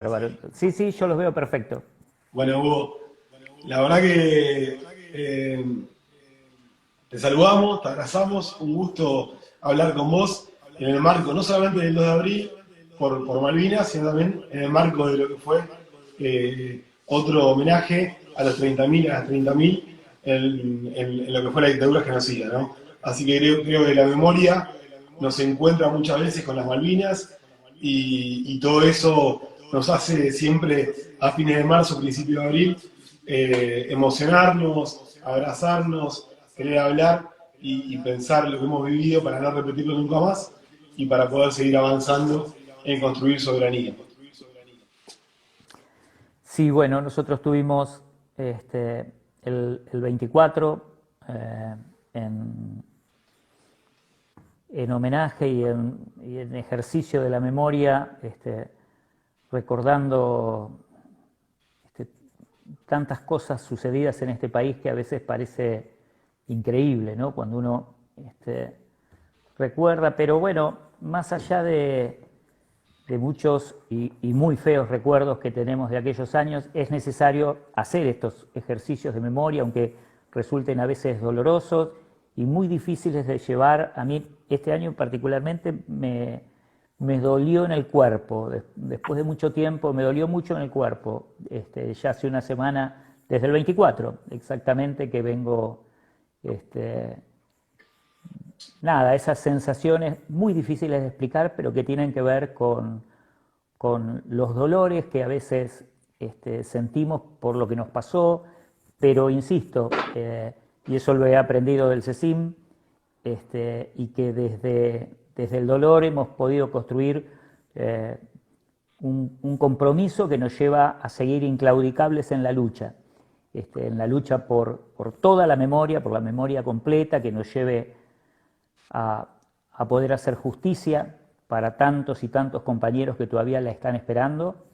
Bárbaro. Sí, sí, yo los veo perfecto. Bueno, Hugo, la verdad que te saludamos, te abrazamos, un gusto hablar con vos en el marco no solamente del 2 de abril por Malvinas, sino también en el marco de lo que fue otro homenaje a los 30.000, a las 30.000 en lo que fue la dictadura genocida, ¿no? Así que creo que la memoria nos encuentra muchas veces con las Malvinas y todo eso nos hace siempre a fines de marzo, principio de abril, emocionarnos, abrazarnos, querer hablar y pensar lo que hemos vivido para no repetirlo nunca más y para poder seguir avanzando en construir soberanía. Sí, bueno, nosotros tuvimos el 24 eh, en, en homenaje y en ejercicio de la memoria, recordando este, tantas cosas sucedidas en este país que a veces parece increíble, ¿no? Cuando uno recuerda, pero bueno, más allá de muchos y muy feos recuerdos que tenemos de aquellos años, es necesario hacer estos ejercicios de memoria, aunque resulten a veces dolorosos y muy difíciles de llevar. A mí este año particularmente me dolió en el cuerpo, después de mucho tiempo me dolió mucho en el cuerpo, ya hace una semana, desde el 24 exactamente, que vengo, nada, esas sensaciones muy difíciles de explicar, pero que tienen que ver con los dolores que a veces sentimos por lo que nos pasó, pero insisto, y eso lo he aprendido del CECIM, y que desde el dolor hemos podido construir un compromiso que nos lleva a seguir inclaudicables en la lucha por toda la memoria, por la memoria completa, que nos lleve a poder hacer justicia para tantos y tantos compañeros que todavía la están esperando,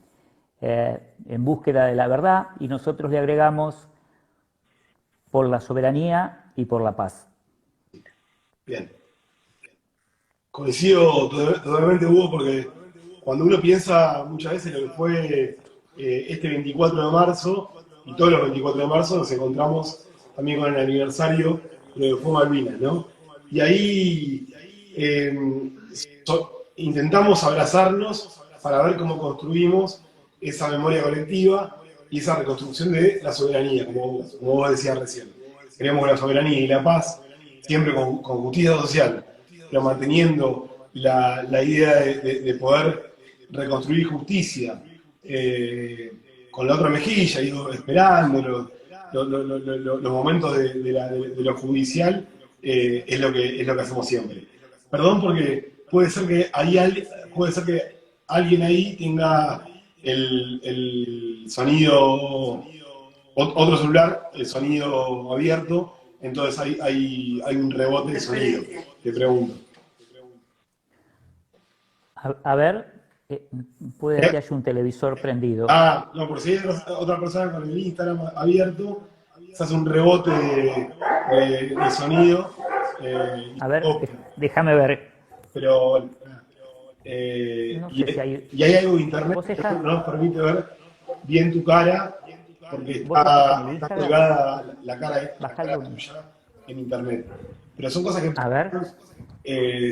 en búsqueda de la verdad, y nosotros le agregamos por la soberanía y por la paz. Bien, coincido totalmente, Hugo, porque cuando uno piensa muchas veces lo que fue este 24 de marzo, y todos los 24 de marzo nos encontramos también con el aniversario de lo que fue Malvinas, ¿no? Y ahí intentamos abrazarnos para ver cómo construimos esa memoria colectiva y esa reconstrucción de la soberanía, como vos decías recién. Queremos que la soberanía y la paz, siempre con justicia social, pero manteniendo la idea de poder reconstruir justicia con la otra mejilla, digo, esperando los momentos de lo judicial, es lo que hacemos siempre. Perdón porque puede ser que alguien ahí tenga el sonido, otro celular, el sonido abierto, entonces hay un rebote de sonido, te pregunto. A ver, puede que ¿Eh? haya un televisor prendido. Ah, no, por si hay otra persona con el Instagram abierto, se hace un rebote de sonido. A ver, Oh, déjame ver. pero No sé si hay... y hay algo de internet ¿Vos que estás, no nos permite ver bien tu cara, porque vos estás en el está Instagram? colgada la Bajalo. cara tuya en internet. Pero son cosas que A ver. pasamos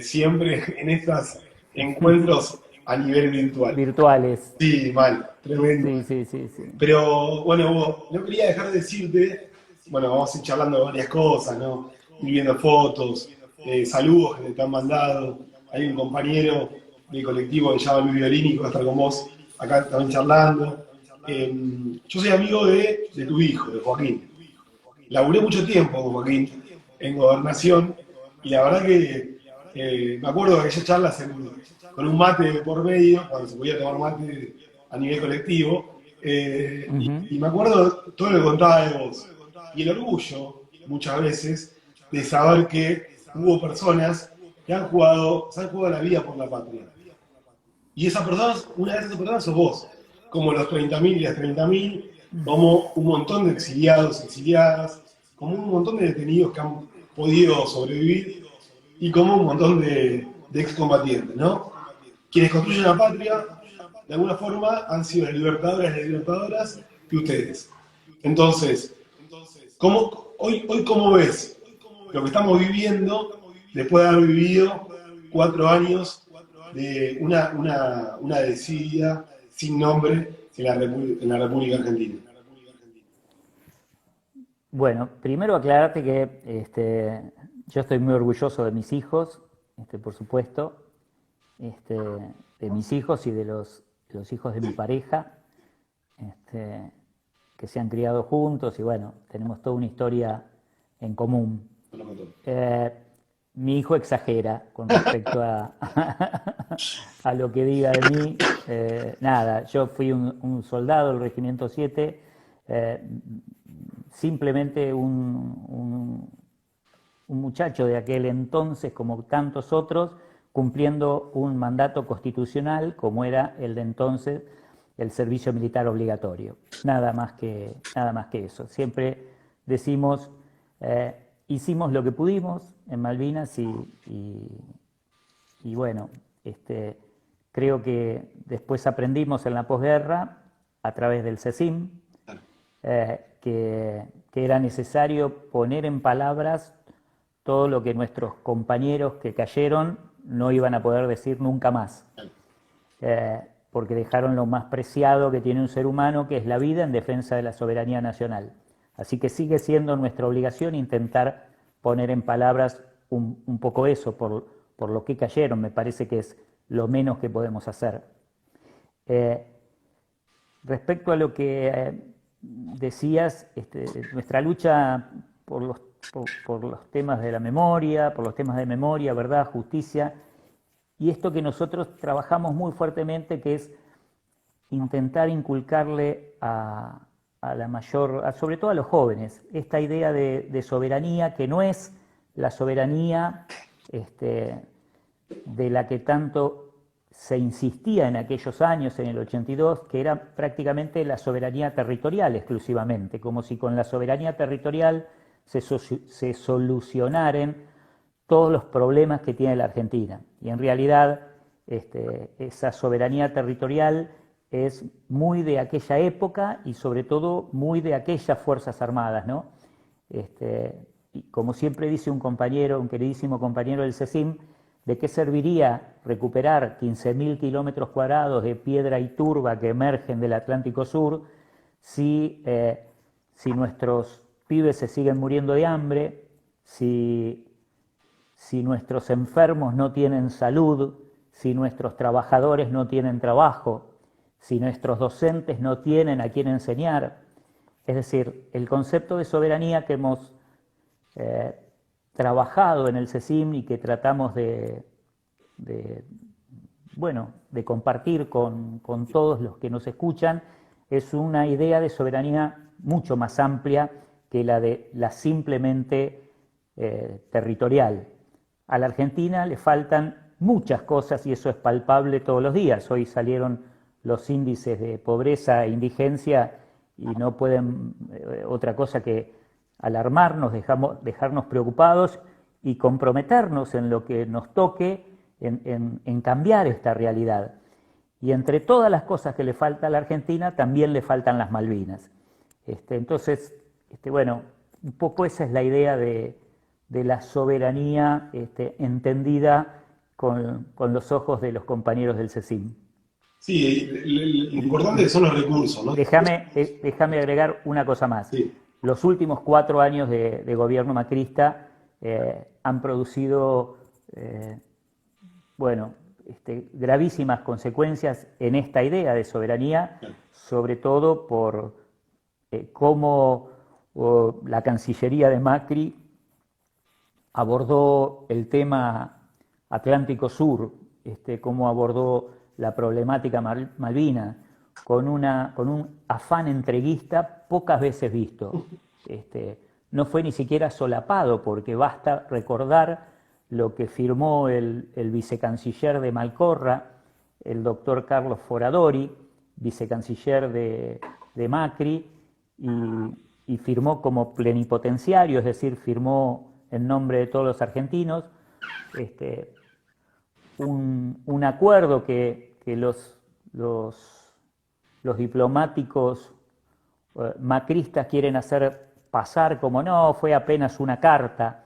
siempre en estos encuentros a nivel virtual. Virtuales. Sí, mal, tremendo. Sí, sí, sí, sí. Pero bueno, Hugo, no quería dejar de decirte, bueno, vamos a ir charlando de varias cosas, ¿no? Ir viendo fotos, saludos que te han mandado. Hay un compañero del colectivo que se llama Luis Violini que va a estar con vos acá también charlando. Yo soy amigo de tu hijo, de Joaquín. Laburé mucho tiempo con Joaquín en gobernación y la verdad que me acuerdo de aquellas charlas con un mate por medio, cuando se podía tomar mate a nivel colectivo, Ujú. y me acuerdo todo lo que contaba de vos. Y el orgullo, muchas veces, de saber que hubo personas que se han jugado la vida por la patria. Y esas personas, una de esas personas sos vos, como los 30.000 y las 30.000, como un montón de exiliados, exiliadas, como un montón de detenidos que han podido sobrevivir y como un montón de excombatientes, ¿no? Quienes construyen la patria de alguna forma, han sido las libertadoras de ustedes. Entonces, hoy cómo ves lo que estamos viviendo después de haber vivido 4 años de una desidia sin nombre en la República Argentina? Bueno, primero aclararte que yo estoy muy orgulloso de mis hijos, por supuesto, de mis hijos y de los hijos de mi pareja, que se han criado juntos y bueno, tenemos toda una historia en común. Mi hijo exagera con respecto a lo que diga de mí. Nada, yo fui un soldado del Regimiento 7, simplemente un muchacho de aquel entonces, como tantos otros, cumpliendo un mandato constitucional como era el de entonces, el servicio militar obligatorio. Nada más que eso. Siempre decimos, hicimos lo que pudimos en Malvinas y bueno, creo que después aprendimos en la posguerra, a través del CECIM, que era necesario poner en palabras todo lo que nuestros compañeros que cayeron no iban a poder decir nunca más, porque dejaron lo más preciado que tiene un ser humano, que es la vida en defensa de la soberanía nacional. Así que sigue siendo nuestra obligación intentar poner en palabras un poco eso, por lo que cayeron. Me parece que es lo menos que podemos hacer. Respecto a lo que decías, nuestra lucha por los temas de la memoria, por los temas de memoria, verdad, justicia, y esto que nosotros trabajamos muy fuertemente, que es intentar inculcarle sobre todo a los jóvenes, esta idea de soberanía, que no es la soberanía de la que tanto se insistía en aquellos años, en el 82, que era prácticamente la soberanía territorial exclusivamente, como si con la soberanía territorial se solucionaran todos los problemas que tiene la Argentina. Y en realidad esa soberanía territorial es muy de aquella época y sobre todo muy de aquellas Fuerzas Armadas, ¿no? Y como siempre dice un queridísimo compañero del CECIM, ¿de qué serviría recuperar 15.000 kilómetros cuadrados de piedra y turba que emergen del Atlántico Sur si nuestros pibes se siguen muriendo de hambre, si nuestros enfermos no tienen salud, si nuestros trabajadores no tienen trabajo, si nuestros docentes no tienen a quién enseñar? Es decir, el concepto de soberanía que hemos trabajado en el CECIM y que tratamos de compartir con todos los que nos escuchan, es una idea de soberanía mucho más amplia que la simplemente territorial. A la Argentina le faltan muchas cosas y eso es palpable todos los días. Hoy salieron los índices de pobreza e indigencia y no pueden otra cosa que alarmarnos, dejarnos preocupados y comprometernos en lo que nos toque en cambiar esta realidad. Y entre todas las cosas que le falta a la Argentina, también le faltan las Malvinas. Entonces, bueno, un poco esa es la idea de la soberanía entendida con los ojos de los compañeros del CECIM. Sí, lo importante son los recursos, ¿no? Déjame agregar una cosa más. Sí. Los últimos 4 años de gobierno macrista han producido gravísimas consecuencias en esta idea de soberanía, sobre todo por cómo la Cancillería de Macri abordó el tema Atlántico Sur, cómo abordó la problemática Malvina, con un afán entreguista pocas veces visto. No fue ni siquiera solapado, porque basta recordar lo que firmó el vicecanciller de Malcorra, el doctor Carlos Foradori, vicecanciller de Macri, y firmó como plenipotenciario, es decir, firmó en nombre de todos los argentinos un acuerdo que los diplomáticos macristas quieren hacer pasar como no, fue apenas una carta,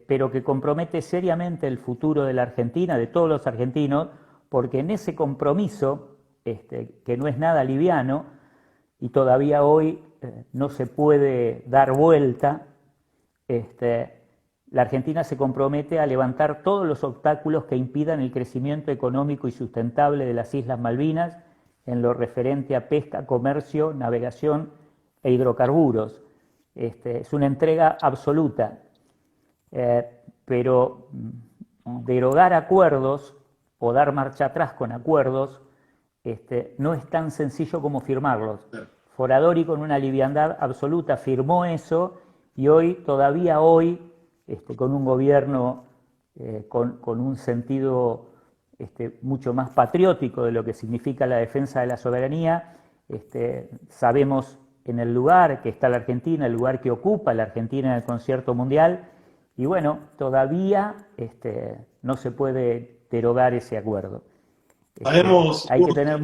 pero que compromete seriamente el futuro de la Argentina, de todos los argentinos, porque en ese compromiso, que no es nada liviano, y todavía hoy no se puede dar vuelta, la Argentina se compromete a levantar todos los obstáculos que impidan el crecimiento económico y sustentable de las Islas Malvinas en lo referente a pesca, comercio, navegación e hidrocarburos. Es una entrega absoluta, pero derogar acuerdos o dar marcha atrás con acuerdos no es tan sencillo como firmarlos. Foradori, con una liviandad absoluta, firmó eso, y hoy, todavía hoy, con un gobierno con un sentido mucho más patriótico de lo que significa la defensa de la soberanía, sabemos en el lugar que está la Argentina, el lugar que ocupa la Argentina en el concierto mundial, y bueno, todavía no se puede derogar ese acuerdo. Hay que tener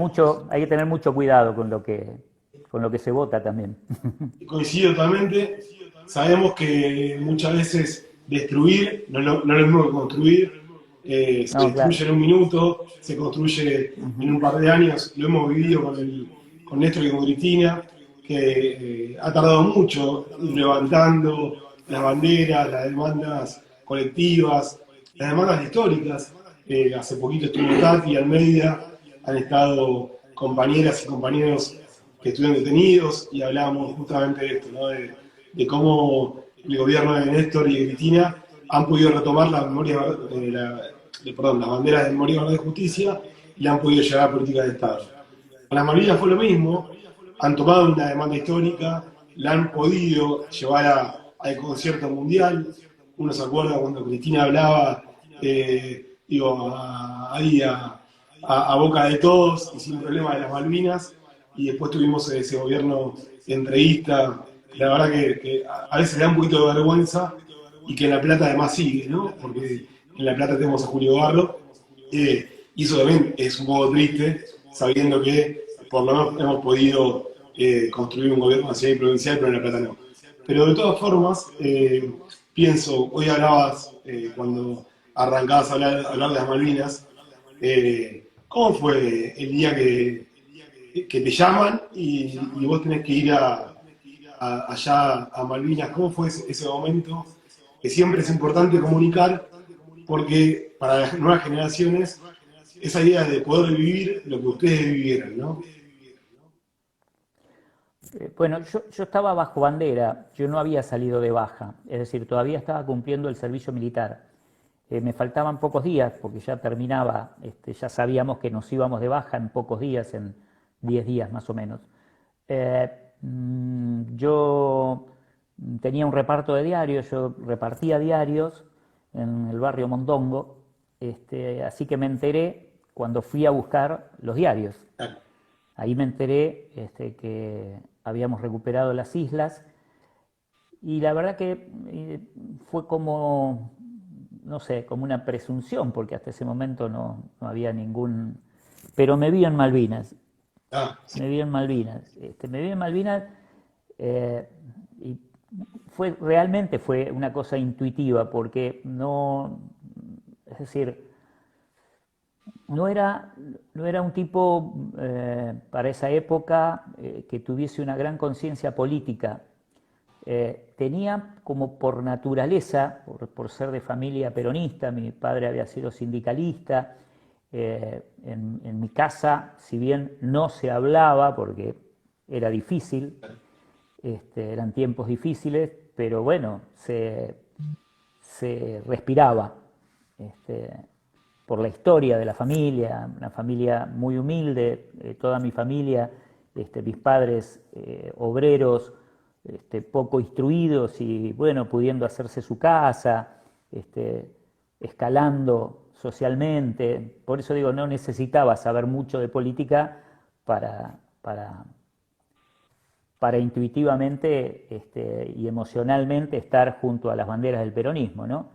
mucho cuidado con lo que se vota también. Coincido totalmente. Sabemos que muchas veces destruir no es lo mismo que construir. Se destruye en un minuto, se construye en un par de años. Lo hemos vivido con Néstor y con Cristina, que ha tardado mucho levantando las banderas, las demandas colectivas, las demandas históricas. Hace poquito estuvo Tati, Almeida, han estado compañeras y compañeros que estuvieron detenidos, y hablábamos justamente de esto, ¿no? De cómo el gobierno de Néstor y de Cristina han podido retomar las banderas de memoria, verdad y justicia, y han podido llevar a políticas de Estado. Con las Malvinas fue lo mismo, han tomado una demanda histórica, la han podido llevar al concierto mundial. Uno se acuerda cuando Cristina hablaba, a boca de todos y sin problema de las Malvinas, y después tuvimos ese gobierno entreguista. La verdad que a veces le da un poquito de vergüenza, y que en La Plata además sigue, ¿no? Porque en La Plata tenemos a Julio Barro, y eso también es un poco triste, sabiendo que por lo menos hemos podido construir un gobierno nacional y provincial, pero en La Plata no. Pero de todas formas, pienso, hoy hablabas, cuando arrancabas a hablar de las Malvinas, ¿cómo fue el día que te llaman y vos tenés que ir allá a Malvinas? ¿Cómo fue ese momento? Que siempre es importante comunicar, porque para las nuevas generaciones, esa idea de poder vivir lo que ustedes vivieron, ¿no? Bueno, yo estaba bajo bandera, yo no había salido de baja, es decir, todavía estaba cumpliendo el servicio militar. Me faltaban pocos días porque ya terminaba, ya sabíamos que nos íbamos de baja en pocos días, en 10 días más o menos. Yo tenía un reparto de diarios, yo repartía diarios en el barrio Mondongo, así que me enteré cuando fui a buscar los diarios. Ahí me enteré que habíamos recuperado las islas, y la verdad que fue como, no sé, como una presunción, porque hasta ese momento no había ningún... Pero me vi en Malvinas. Me vi en Malvinas. Y realmente fue una cosa intuitiva, porque no... Es decir, no era un tipo para esa época que tuviese una gran conciencia política. Tenía como por naturaleza, por ser de familia peronista, mi padre había sido sindicalista, en mi casa, si bien no se hablaba porque era difícil, eran tiempos difíciles, pero bueno, se respiraba. Por la historia de la familia, una familia muy humilde, toda mi familia, mis padres obreros, poco instruidos y bueno, pudiendo hacerse su casa, escalando socialmente. Por eso digo, no necesitaba saber mucho de política para intuitivamente y emocionalmente estar junto a las banderas del peronismo, ¿no?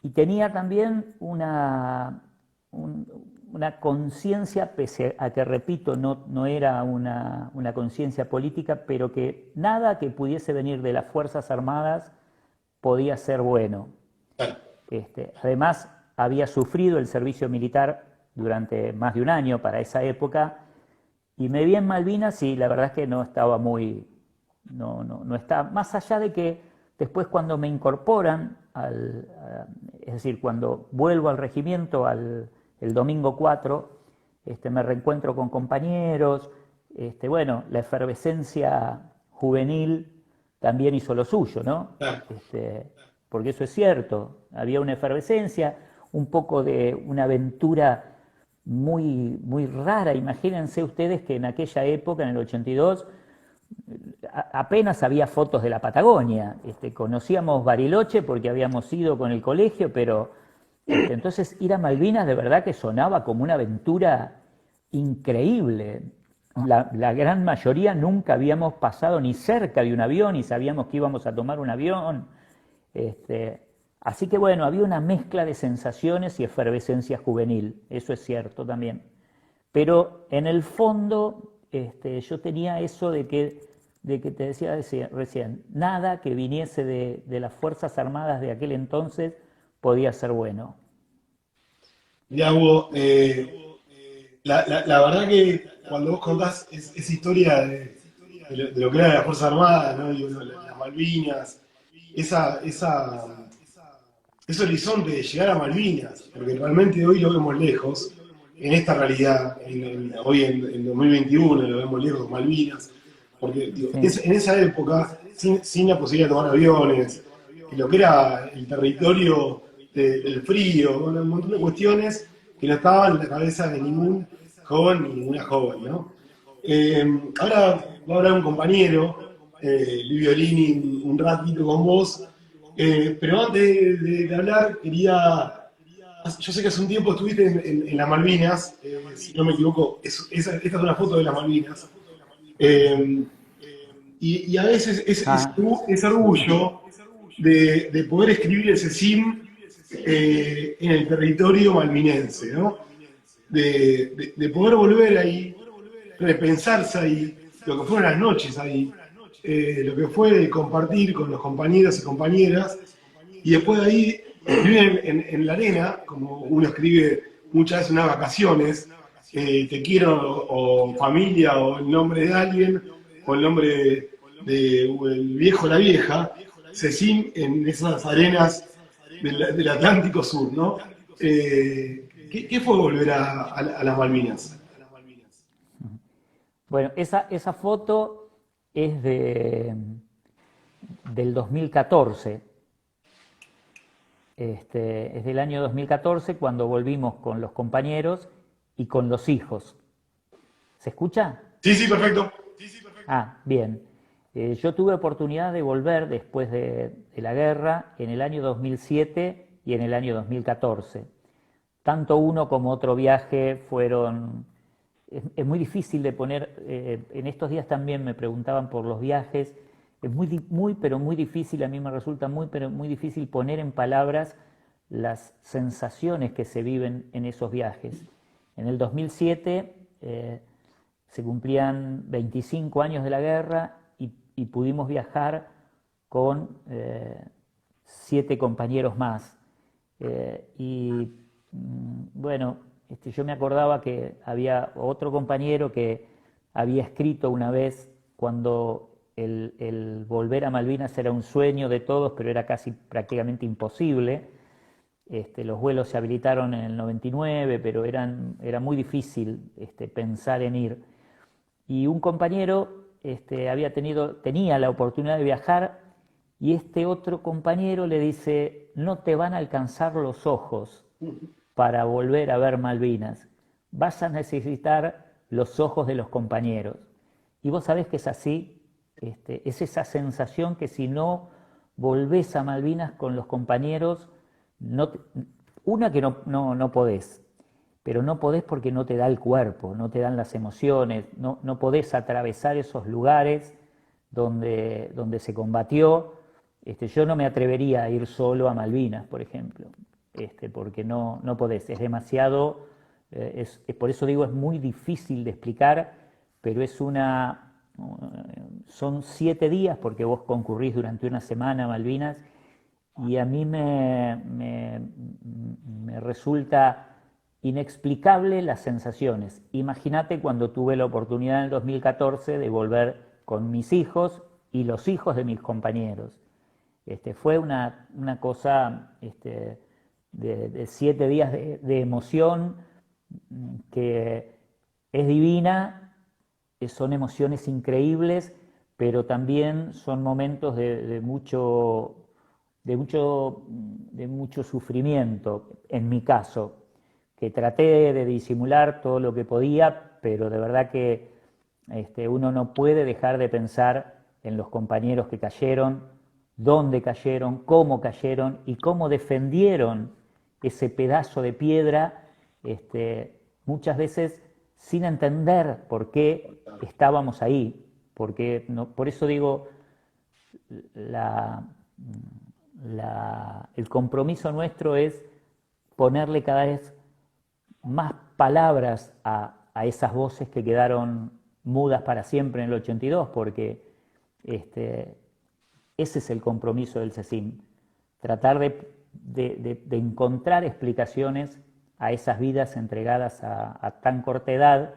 Y tenía también una conciencia, pese a que, repito, no era una conciencia política, pero que nada que pudiese venir de las Fuerzas Armadas podía ser bueno. Claro. Además, había sufrido el servicio militar durante más de un año para esa época, y me vi en Malvinas y la verdad es que no estaba muy... No está, más allá de que después cuando me incorporan, es decir, cuando vuelvo al regimiento el domingo 4, me reencuentro con compañeros, bueno, la efervescencia juvenil también hizo lo suyo, ¿no? Claro. Porque eso es cierto, había una efervescencia, un poco de una aventura muy, muy rara. Imagínense ustedes que en aquella época, en el 82, apenas había fotos de la Patagonia. Conocíamos Bariloche porque habíamos ido con el colegio, pero entonces ir a Malvinas de verdad que sonaba como una aventura increíble. La gran mayoría nunca habíamos pasado ni cerca de un avión y sabíamos que íbamos a tomar un avión. Así que bueno, había una mezcla de sensaciones y efervescencia juvenil, eso es cierto también. Pero en el fondo yo tenía eso de que te decía recién, nada que viniese de las Fuerzas Armadas de aquel entonces podía ser bueno. Mirá, Hugo, la verdad que cuando vos contás esa historia de lo que era la Fuerza Armada, ¿no? Y, bueno, las Malvinas, ese horizonte de llegar a Malvinas, porque realmente hoy lo vemos lejos, en esta realidad, hoy en 2021 lo vemos lejos, Malvinas, porque digo, Sí. en esa época, sin la posibilidad de tomar aviones, y lo que era el territorio del frío, un montón de cuestiones que no estaban en la cabeza de ningún joven ni ninguna joven, ¿no? Ahora va a hablar un compañero, Livio Lini, un ratito con vos, pero antes de hablar quería... Yo sé que hace un tiempo estuviste en las Malvinas, si no me equivoco, esta es una foto de las Malvinas. Eh, y a veces Ah, ese orgullo de poder escribir ese sim en el territorio malvinense, ¿no? De poder volver ahí, repensarse ahí, lo que fueron las noches ahí, lo que fue compartir con los compañeros y compañeras, y después de ahí escribir en la arena, como uno escribe muchas veces unas vacaciones, te quiero o familia o el nombre de alguien o el nombre el viejo o la vieja, Cecín en esas arenas del Atlántico Sur, ¿no? ¿Qué fue volver a las Malvinas? bueno, esa foto es del 2014. Es del año 2014 cuando volvimos con los compañeros y con los hijos. ¿Se escucha? Sí, sí, perfecto. Ah, bien. Yo tuve oportunidad de volver después de la guerra en el año 2007 y en el año 2014. Tanto uno como otro viaje fueron... Es muy difícil de poner, en estos días también me preguntaban por los viajes, es pero muy difícil, a mí me resulta pero muy difícil poner en palabras las sensaciones que se viven en esos viajes. En el 2007 se cumplían 25 años de la guerra y pudimos viajar con 7 compañeros más. Bueno, yo me acordaba que había otro compañero que había escrito una vez cuando el volver a Malvinas era un sueño de todos, pero era casi prácticamente imposible. Los vuelos se habilitaron en el 99, pero era muy difícil pensar en ir. Y un compañero tenía la oportunidad de viajar y este otro compañero le dice, no te van a alcanzar los ojos para volver a ver Malvinas, vas a necesitar los ojos de los compañeros. Y vos sabés que es así, es esa sensación que si no volvés a Malvinas con los compañeros, una que no podés, pero no podés porque no te da el cuerpo, no te dan las emociones, no podés atravesar esos lugares donde se combatió. Yo no me atrevería a ir solo a Malvinas, por ejemplo, porque no podés, es demasiado Por eso digo, es muy difícil de explicar, pero son 7 días, porque vos concurrís durante una semana a Malvinas, y a mí me resulta inexplicable las sensaciones. Imagínate cuando tuve la oportunidad en el 2014 de volver con mis hijos y los hijos de mis compañeros. Fue una cosa de 7 días de emoción que es divina, son emociones increíbles, pero también son momentos de mucho sufrimiento, en mi caso, que traté de disimular todo lo que podía, pero de verdad que uno no puede dejar de pensar en los compañeros que cayeron, dónde cayeron, cómo cayeron y cómo defendieron ese pedazo de piedra, muchas veces sin entender por qué estábamos ahí, porque por eso digo, el compromiso nuestro es ponerle cada vez más palabras a esas voces que quedaron mudas para siempre en el 82, porque ese es el compromiso del CECIM, tratar de encontrar explicaciones a esas vidas entregadas a tan corta edad,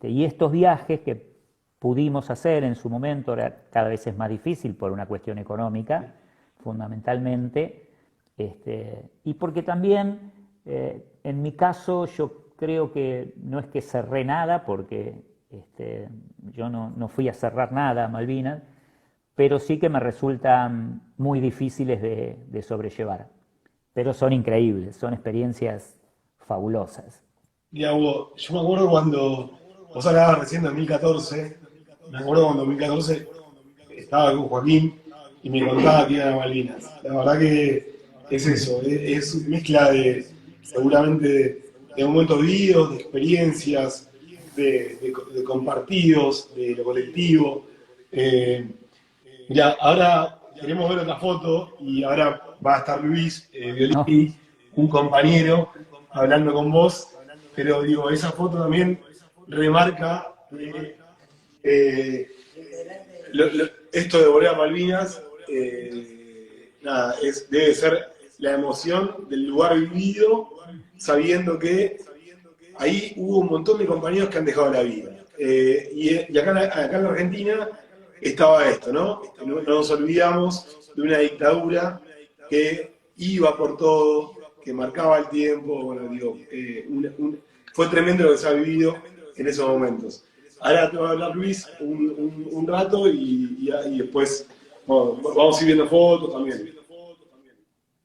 y estos viajes que pudimos hacer en su momento, cada vez es más difícil por una cuestión económica, fundamentalmente, y porque también, en mi caso, yo creo que no es que cerré nada, porque yo no fui a cerrar nada a Malvinas, pero sí que me resultan muy difíciles de sobrellevar. Pero son increíbles, son experiencias fabulosas. Mira, Hugo, yo me acuerdo cuando vos hablabas recién de 2014, me acuerdo cuando en 2014 estaba con Joaquín y me contaba que iban a Malvinas. La verdad que es eso, es mezcla seguramente de momentos vividos, de experiencias, de compartidos, de lo colectivo. Mira, ahora queremos ver otra foto y ahora va a estar Luis Violini, un compañero, hablando con vos, pero digo, esa foto también remarca esto de volver a Malvinas, nada, debe ser la emoción del lugar vivido, sabiendo que ahí hubo un montón de compañeros que han dejado la vida. Y acá en la Argentina estaba esto, ¿no? No nos olvidamos de una dictadura que iba por todo, que marcaba el tiempo, bueno, digo, fue tremendo lo que se ha vivido en esos momentos. Ahora te va a hablar Luis un rato y después vamos a ir viendo fotos también.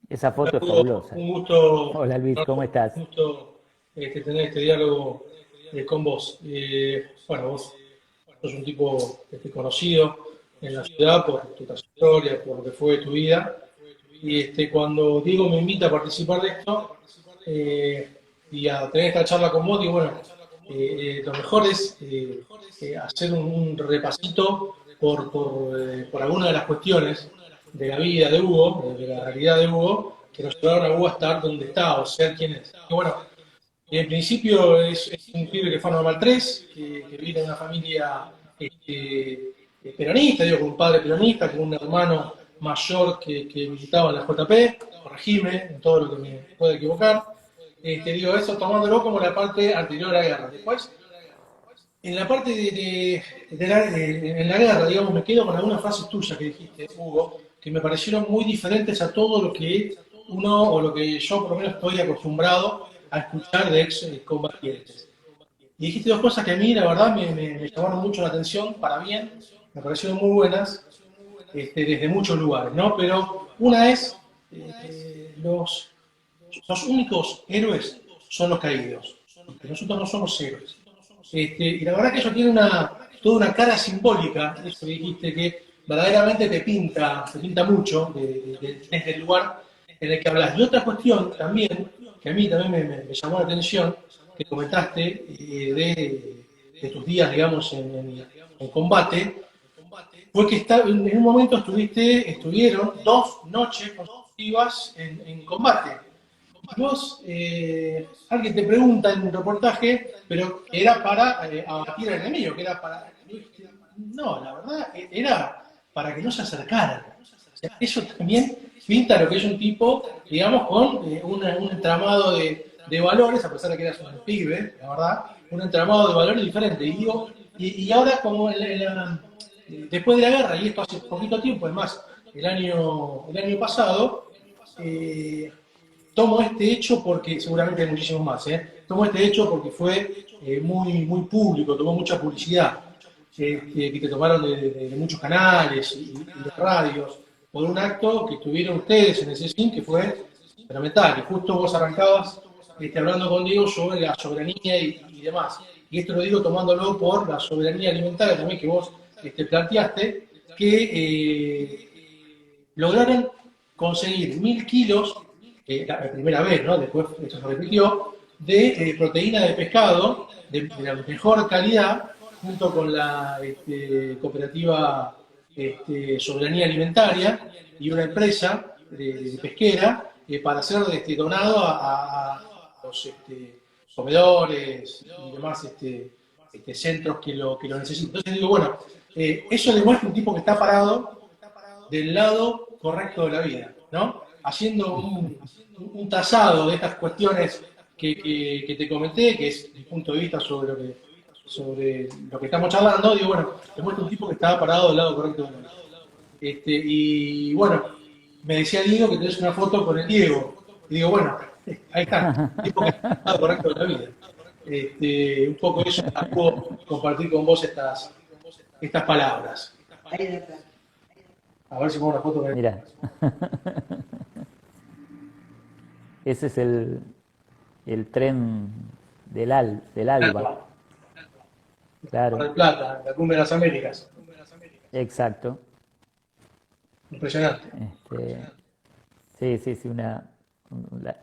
Esa foto es fabulosa. Un gusto, Hola Luis, ¿cómo estás? un gusto tener este diálogo con vos. Bueno, vos sos un tipo conocido en la ciudad por tu trayectoria, por lo que fue tu vida. Y cuando Diego me invita a participar de esto y a tener esta charla con vos, digo, bueno, lo mejor es hacer un repasito por alguna de las cuestiones de la vida de Hugo, de la realidad de Hugo, que nos llevaron a Hugo a estar donde está, o ser quien es. Y bueno, en principio es un pibe que fue a Normal 3, que viene de una familia peronista, digo, con un padre peronista, con un hermano mayor que militaba en la JP, corregime en todo lo que me pueda equivocar. Digo, eso tomándolo como la parte anterior a la guerra. Después, en la parte en la guerra, digamos, me quedo con algunas frases tuyas que dijiste, Hugo, que me parecieron muy diferentes a todo lo que uno, o lo que yo por lo menos estoy acostumbrado a escuchar de ex combatientes. Y dijiste dos cosas que a mí, la verdad, me llamaron mucho la atención, para bien, me parecieron muy buenas, desde muchos lugares, ¿no? Pero una es, los únicos héroes son los caídos, porque nosotros no somos héroes. Y la verdad que eso tiene toda una cara simbólica, eso que dijiste, que verdaderamente te pinta mucho desde el lugar en el que hablas. Y otra cuestión también, que a mí también me llamó la atención, que comentaste de tus días, digamos, en combate, fue que en un momento estuvieron 2 noches consecutivas en combate. vos, alguien te pregunta en un reportaje, pero que era para abatir al enemigo, que era para... No, la verdad, era para que no se acercaran. O sea, eso también pinta lo que es un tipo, digamos, con un entramado de valores, a pesar de que eras un pibe, la verdad, un entramado de valores diferente. Y digo, y ahora como después de la guerra, y esto hace poquito tiempo, además, el año pasado, tomo este hecho porque, seguramente hay muchísimos más, tomo este hecho porque fue muy público, tomó mucha publicidad, que te tomaron de muchos canales y de radios, por un acto que tuvieron ustedes en ese CIN que fue fundamental. Y justo vos arrancabas hablando con Diego sobre la soberanía y demás. Y esto lo digo tomándolo por la soberanía alimentaria también que vos planteaste, que lograron conseguir 1000 kilos, la primera vez, ¿no? Después esto se repitió, de proteína de pescado de la mejor calidad, junto con la cooperativa Soberanía Alimentaria y una empresa de pesquera para ser donado a los comedores y demás centros que lo necesitan. Entonces digo, bueno, eso demuestra un tipo que está parado del lado correcto de la vida, ¿no? Haciendo un tasado de estas cuestiones que te comenté, que es mi punto de vista sobre lo que estamos charlando. Digo, bueno, demuestra un tipo que estaba parado del lado correcto de la vida. Y bueno, me decía Diego que tenés una foto con el Diego. Y digo, bueno, ahí está, el tipo que está del lado correcto de la vida. Un poco eso, puedo compartir con vos estas palabras. A ver si pongo una foto. Mirá. Ese es el tren del Alba. Claro. Mar del Plata, la cumbre de las Américas. Exacto. Impresionante. Sí,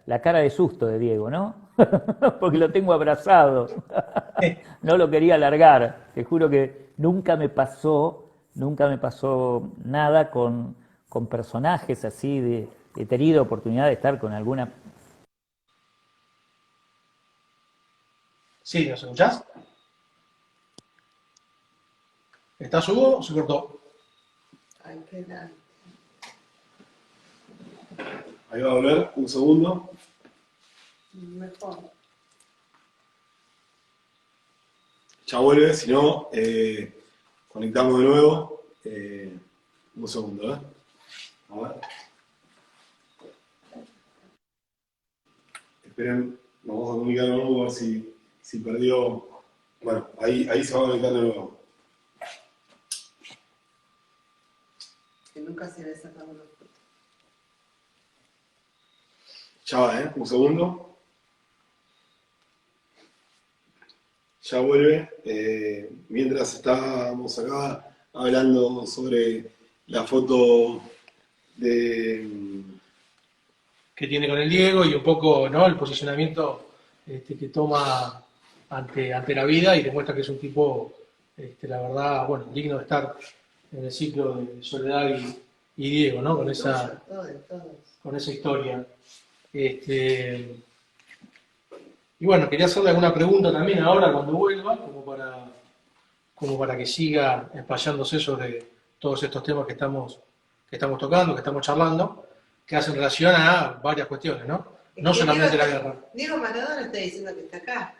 la cara de susto de Diego, ¿no? Porque lo tengo abrazado. No lo quería largar. Te juro que nunca me pasó nada con personajes así. He tenido oportunidad de estar con alguna... Sí, ¿nos escuchás? ¿Estás Hugo o se cortó? Ahí va a volver, un segundo. Mejor. Ya vuelve, si no, conectamos de nuevo. Un segundo, A ver. Esperen, vamos a comunicar de nuevo a ver si perdió. Bueno, ahí se va a conectar de nuevo. Que nunca se le sacado una foto. Ya va, un segundo. Ya vuelve. Mientras estábamos acá hablando sobre la foto que tiene con el Diego y un poco, ¿no?, el posicionamiento que toma ante la vida, y demuestra que es un tipo, la verdad, bueno, digno de estar en el ciclo de Soledad y Diego, ¿no? Con esa historia. Y bueno, quería hacerle alguna pregunta también ahora cuando vuelva, como para que siga explayándose sobre todos estos temas que estamos tocando, que estamos charlando, que hacen relación a varias cuestiones, ¿no? No solamente la guerra. Diego Maradona está diciendo que está acá.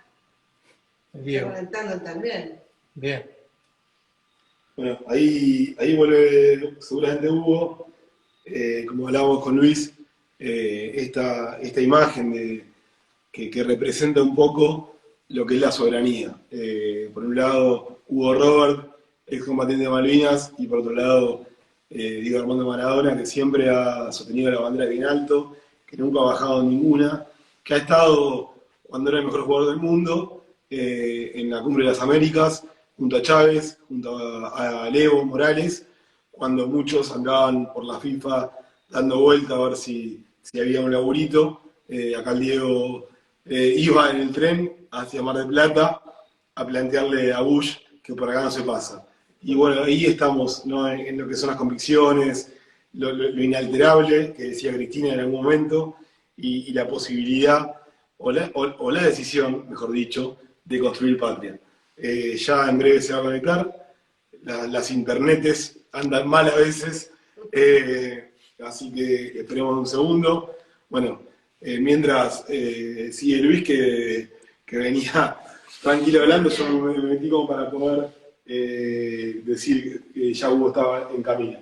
Diego. Está conectando también. Bien. Bueno, ahí vuelve seguramente Hugo, como hablábamos con Luis, esta imagen que representa un poco lo que es la soberanía. Por un lado, Hugo Robert, excombatiente de Malvinas, y por otro lado, Diego Armando Maradona, que siempre ha sostenido la bandera bien alto, que nunca ha bajado ninguna, que ha estado, cuando era el mejor jugador del mundo, en la Cumbre de las Américas, junto a Chávez, junto a Evo Morales, cuando muchos andaban por la FIFA dando vuelta a ver si había un laburito. Acá el Diego iba en el tren hacia Mar del Plata a plantearle a Bush que por acá no se pasa. Y bueno, ahí estamos, ¿no?, en lo que son las convicciones, lo inalterable, que decía Cristina en algún momento, y la posibilidad, o la decisión, mejor dicho, de construir patria. Ya en breve se va a conectar, las internetes andan mal a veces, así que esperemos un segundo. Bueno, mientras sigue Luis, que venía tranquilo hablando, yo me metí como para poder decir que ya Hugo estaba en camino.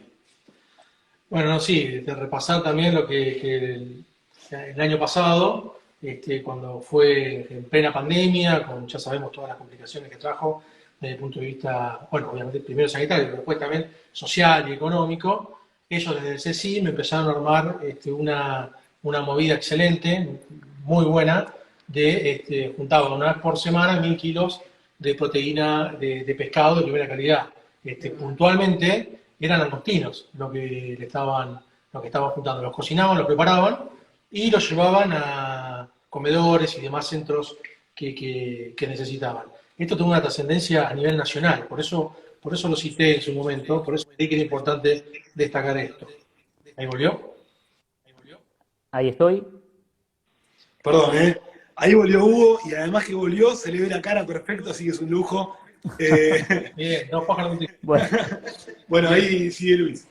Bueno, sí, de repasar también lo que el año pasado, cuando fue en plena pandemia, ya sabemos todas las complicaciones que trajo desde el punto de vista, bueno, obviamente primero sanitario, pero después también social y económico, ellos desde el CECIM empezaron a armar una movida excelente, muy buena, juntaban una vez por semana 1000 kilos de proteína de pescado de primera calidad. Puntualmente eran langostinos lo que estaban juntando. Los cocinaban, los preparaban y los llevaban a comedores y demás centros que necesitaban. Esto tuvo una trascendencia a nivel nacional, por eso lo cité en su momento, por eso creí que era importante destacar esto. ¿Ahí volvió? Ahí estoy. Perdón, ahí volvió Hugo y además que volvió se le ve la cara perfecto, así que es un lujo. Bien, no pájaros contigo. Bueno, Bueno, ahí sigue Luis.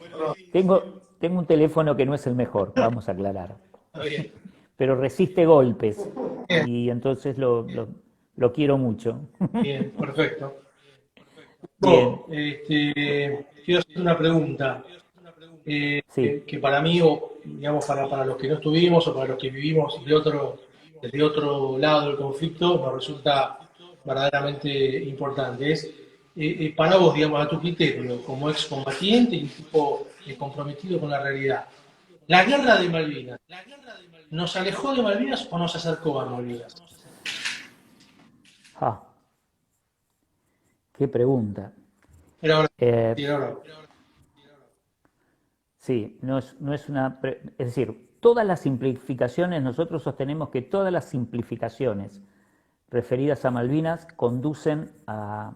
tengo un teléfono que no es el mejor, vamos a aclarar, Está bien. pero resiste golpes Bien. y entonces lo quiero mucho. Bien, perfecto. Bien. Quiero hacer una pregunta Sí. que para mí, o digamos para los que no estuvimos o para los que vivimos desde otro lado del conflicto, nos resulta verdaderamente importante. Es para vos, digamos, a tu criterio, como excombatiente y un tipo comprometido con la realidad. La guerra de Malvinas, ¿nos alejó de Malvinas o nos acercó a Malvinas? Ah, qué pregunta. Pero ahora, Eh, sí, ahora. Sí, no es una... Es decir, todas las simplificaciones, nosotros sostenemos que todas las simplificaciones referidas a Malvinas conducen a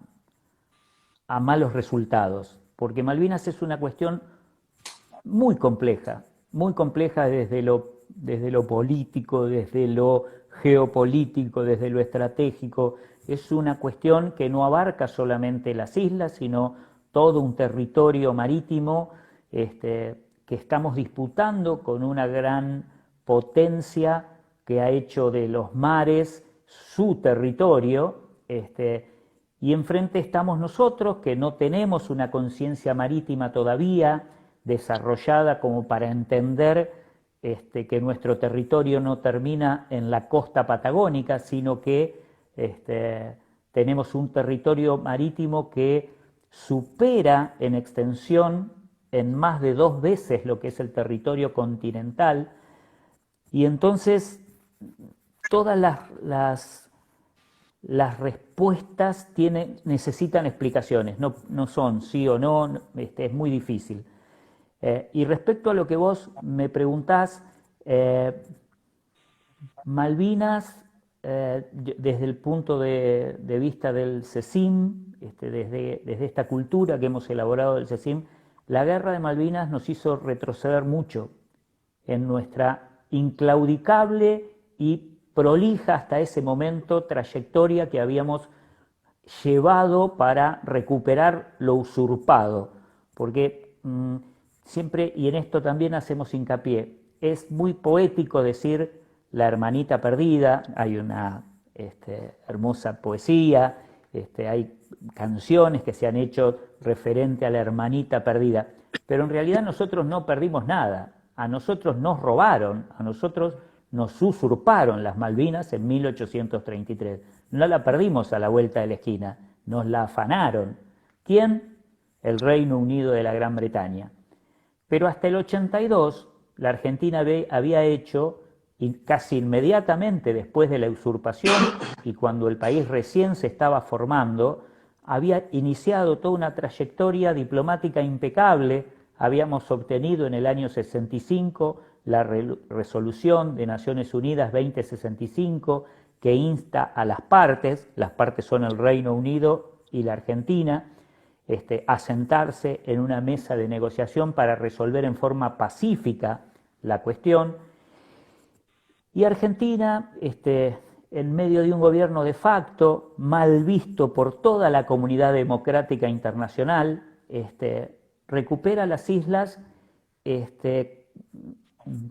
malos resultados, porque Malvinas es una cuestión muy compleja desde lo político, desde lo geopolítico, desde lo estratégico. Es una cuestión que no abarca solamente las islas, sino todo un territorio marítimo que estamos disputando con una gran potencia que ha hecho de los mares su territorio, y enfrente estamos nosotros que no tenemos una conciencia marítima todavía desarrollada como para entender que nuestro territorio no termina en la costa patagónica, sino que tenemos un territorio marítimo que supera en extensión en más de 2 veces lo que es el territorio continental, y entonces todas las respuestas necesitan explicaciones, no son sí o no, es muy difícil. Y respecto a lo que vos me preguntás, Malvinas, desde el punto de vista del CECIM, desde esta cultura que hemos elaborado del CECIM, la guerra de Malvinas nos hizo retroceder mucho en nuestra inclaudicable y prolija hasta ese momento trayectoria que habíamos llevado para recuperar lo usurpado, porque siempre, y en esto también hacemos hincapié, es muy poético decir la hermanita perdida, hay una hermosa poesía, hay canciones que se han hecho referente a la hermanita perdida, pero en realidad nosotros no perdimos nada, a nosotros nos robaron, a nosotros nos usurparon las Malvinas en 1833, no la perdimos a la vuelta de la esquina, nos la afanaron. ¿Quién? El Reino Unido de la Gran Bretaña. Pero hasta el 82 la Argentina había hecho, y casi inmediatamente después de la usurpación y cuando el país recién se estaba formando, había iniciado toda una trayectoria diplomática impecable. Habíamos obtenido en el año 65 la resolución de Naciones Unidas 2065 que insta a las partes son el Reino Unido y la Argentina, a sentarse en una mesa de negociación para resolver en forma pacífica la cuestión. Y Argentina, en medio de un gobierno de facto, mal visto por toda la comunidad democrática internacional, recupera las islas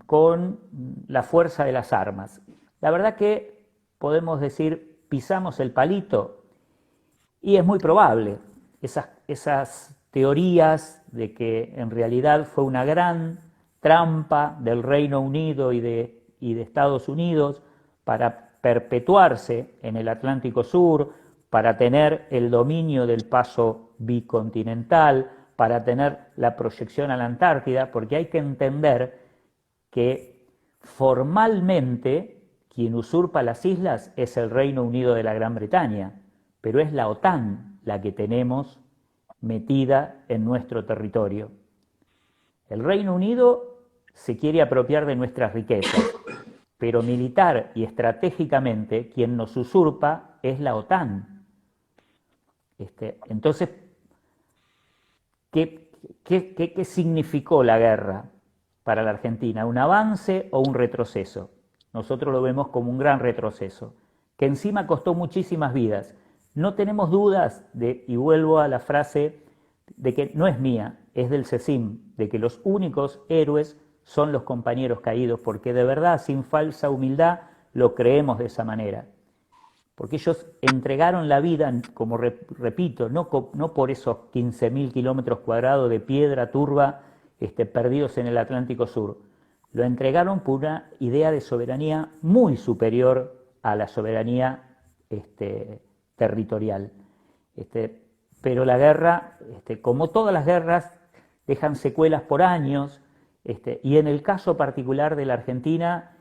con la fuerza de las armas. La verdad que podemos decir, pisamos el palito, y es muy probable. Esas teorías de que en realidad fue una gran trampa del Reino Unido y de Estados Unidos para perpetuarse en el Atlántico Sur, para tener el dominio del paso bicontinental, para tener la proyección a la Antártida, porque hay que entender que formalmente quien usurpa las islas es el Reino Unido de la Gran Bretaña, pero es la OTAN la que tenemos metida en nuestro territorio. El Reino Unido se quiere apropiar de nuestras riquezas, pero militar y estratégicamente quien nos usurpa es la OTAN. Entonces, ¿qué significó la guerra para la Argentina? ¿Un avance o un retroceso? Nosotros lo vemos como un gran retroceso, que encima costó muchísimas vidas. No tenemos dudas y vuelvo a la frase de que no es mía, es del CECIM, de que los únicos héroes son los compañeros caídos, porque de verdad, sin falsa humildad, lo creemos de esa manera. Porque ellos entregaron la vida, como repito, no por esos 15.000 kilómetros cuadrados de piedra turba perdidos en el Atlántico Sur. Lo entregaron por una idea de soberanía muy superior a la soberanía territorial. Pero la guerra, como todas las guerras, dejan secuelas por años, y en el caso particular de la Argentina,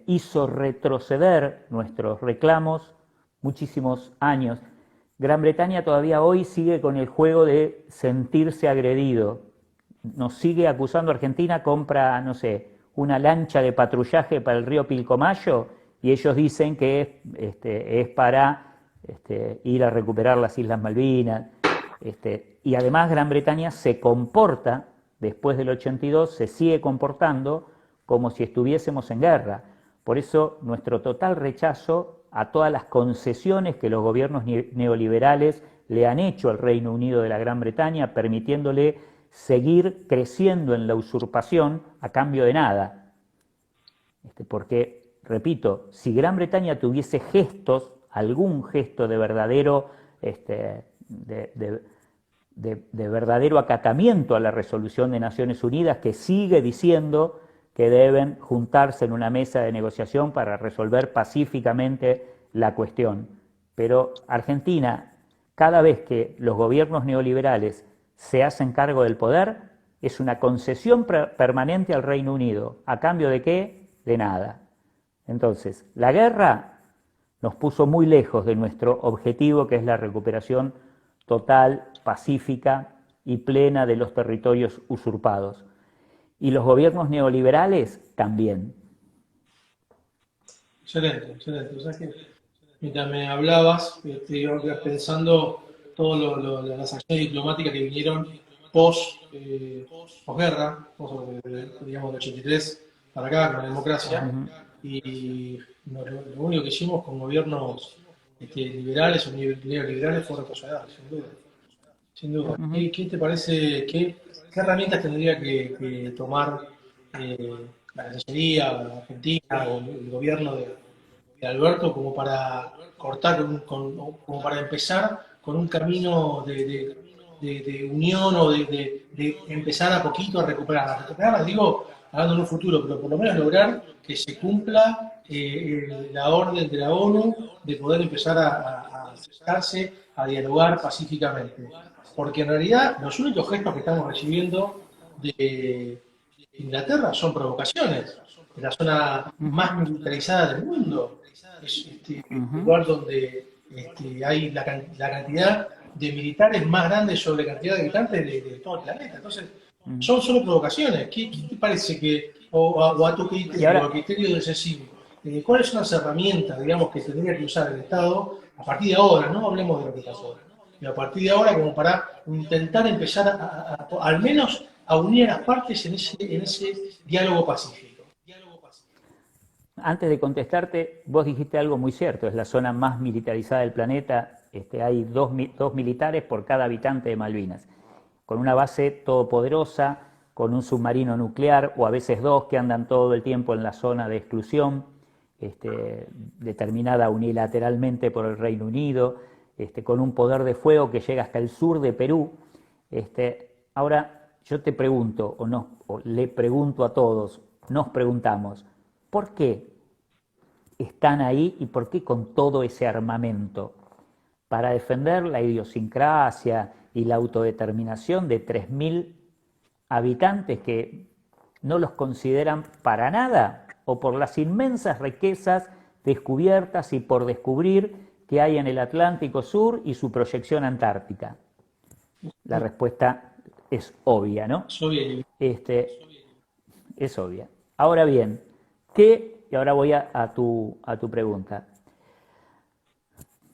hizo retroceder nuestros reclamos muchísimos años. Gran Bretaña todavía hoy sigue con el juego de sentirse agredido. Nos sigue acusando. Argentina compra, no sé, una lancha de patrullaje para el río Pilcomayo y ellos dicen que es para ir a recuperar las Islas Malvinas. Y además Gran Bretaña se comporta, después del 82, se sigue comportando como si estuviésemos en guerra. Por eso nuestro total rechazo a todas las concesiones que los gobiernos neoliberales le han hecho al Reino Unido de la Gran Bretaña, permitiéndole seguir creciendo en la usurpación a cambio de nada. Porque, repito, si Gran Bretaña tuviese gestos, algún gesto de verdadero, de verdadero acatamiento a la resolución de Naciones Unidas, que sigue diciendo que deben juntarse en una mesa de negociación para resolver pacíficamente la cuestión. Pero Argentina, cada vez que los gobiernos neoliberales se hacen cargo del poder, es una concesión permanente al Reino Unido. ¿A cambio de qué? De nada. Entonces, la guerra nos puso muy lejos de nuestro objetivo, que es la recuperación total, pacífica y plena de los territorios usurpados. Y los gobiernos neoliberales también. Excelente, excelente. O sea que mientras me hablabas, iba pensando todas las acciones diplomáticas que vinieron posguerra, digamos, del 83 para acá, con la democracia. Y lo único que hicimos con gobiernos liberales o neoliberales fue retroceder, sin duda. Sin duda. ¿Qué te parece? ¿Qué herramientas tendría que tomar la Cancillería, la Argentina o el gobierno de Alberto como para cortar, como para empezar con un camino de unión o de empezar a poquito a recuperarlas? Recuperarlas, digo, hablando en un futuro, pero por lo menos lograr que se cumpla la orden de la ONU de poder empezar a acercarse, a dialogar pacíficamente. Porque en realidad los únicos gestos que estamos recibiendo de Inglaterra son provocaciones. En la zona más militarizada del mundo es un lugar donde hay la cantidad de militares más grande sobre la cantidad de habitantes de todo el planeta. Entonces, son solo provocaciones. ¿Qué te parece que, o a tu criterio, al criterio del CECIM, cuáles son las herramientas, digamos, que tendría que usar el Estado a partir de ahora? No hablemos de lo que pasó ahora. Y a partir de ahora, como para intentar empezar al menos a unir a las partes en ese diálogo pacífico. Antes de contestarte, vos dijiste algo muy cierto, es la zona más militarizada del planeta, hay dos militares por cada habitante de Malvinas, con una base todopoderosa, con un submarino nuclear, o a veces dos que andan todo el tiempo en la zona de exclusión, determinada unilateralmente por el Reino Unido, con un poder de fuego que llega hasta el sur de Perú. Ahora, yo te pregunto, o le pregunto a todos, nos preguntamos, ¿por qué están ahí y por qué con todo ese armamento? Para defender la idiosincrasia y la autodeterminación de 3.000 habitantes que no los consideran para nada, o por las inmensas riquezas descubiertas y por descubrir que hay en el Atlántico Sur y su proyección antártica. La respuesta es obvia, ¿no? Soy Es obvia. Ahora bien, y ahora voy a tu pregunta.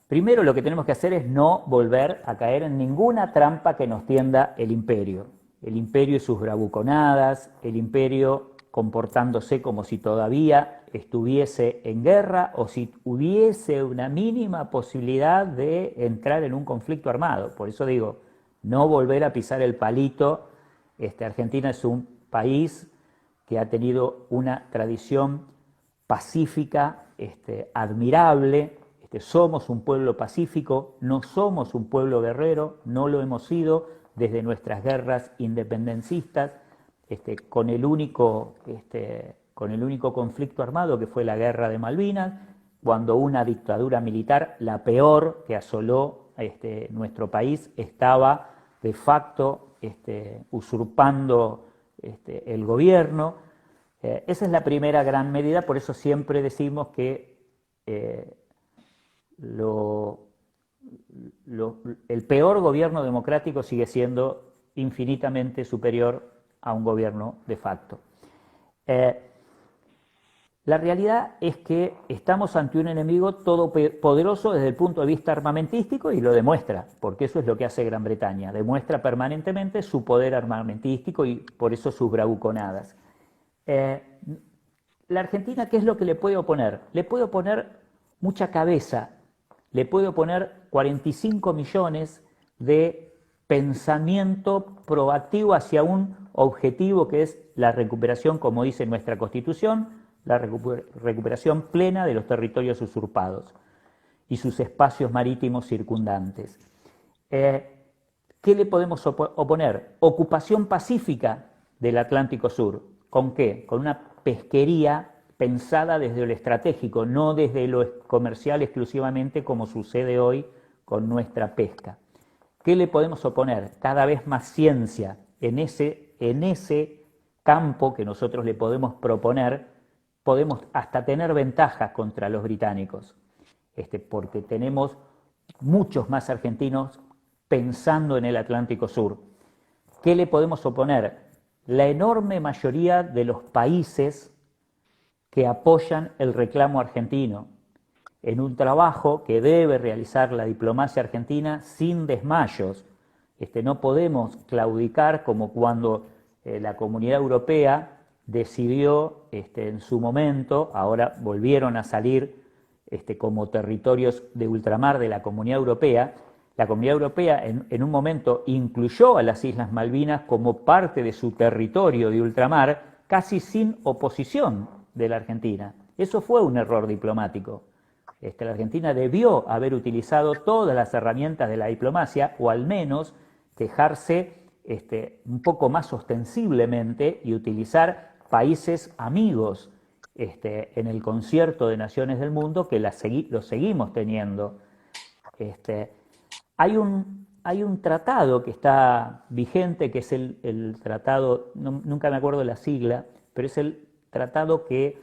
Primero lo que tenemos que hacer es no volver a caer en ninguna trampa que nos tienda el imperio. El imperio y sus bravuconadas, el imperio comportándose como si todavía estuviese en guerra o si hubiese una mínima posibilidad de entrar en un conflicto armado. Por eso digo, no volver a pisar el palito. Argentina es un país que ha tenido una tradición pacífica admirable. Somos un pueblo pacífico, no somos un pueblo guerrero, no lo hemos sido desde nuestras guerras independencistas, con el único conflicto armado que fue la guerra de Malvinas, cuando una dictadura militar, la peor que asoló nuestro país, estaba de facto usurpando el gobierno. Esa es la primera gran medida, por eso siempre decimos que el peor gobierno democrático sigue siendo infinitamente superior a un gobierno de facto. La realidad es que estamos ante un enemigo todopoderoso desde el punto de vista armamentístico y lo demuestra, porque eso es lo que hace Gran Bretaña, demuestra permanentemente su poder armamentístico y por eso sus bravuconadas. La Argentina, ¿qué es lo que le puede oponer? Le puede oponer mucha cabeza, le puede oponer 45 millones de pensamiento proactivo hacia un objetivo que es la recuperación, como dice nuestra Constitución, la recuperación plena de los territorios usurpados y sus espacios marítimos circundantes. ¿Qué le podemos oponer? Ocupación pacífica del Atlántico Sur. ¿Con qué? Con una pesquería pensada desde lo estratégico, no desde lo comercial exclusivamente como sucede hoy con nuestra pesca. ¿Qué le podemos oponer? Cada vez más ciencia en ese campo que nosotros le podemos proponer, podemos hasta tener ventajas contra los británicos, porque tenemos muchos más argentinos pensando en el Atlántico Sur. ¿Qué le podemos oponer? La enorme mayoría de los países que apoyan el reclamo argentino, en un trabajo que debe realizar la diplomacia argentina sin desmayos. No podemos claudicar como cuando la Comunidad Europea decidió en su momento, ahora volvieron a salir como territorios de ultramar de la Comunidad Europea. La Comunidad Europea en un momento incluyó a las Islas Malvinas como parte de su territorio de ultramar, casi sin oposición de la Argentina. Eso fue un error diplomático. La Argentina debió haber utilizado todas las herramientas de la diplomacia, o al menos dejarse un poco más ostensiblemente y utilizar países amigos en el concierto de naciones del mundo que lo seguimos teniendo. Hay un tratado que está vigente, que es el tratado, nunca me acuerdo la sigla, pero es el tratado que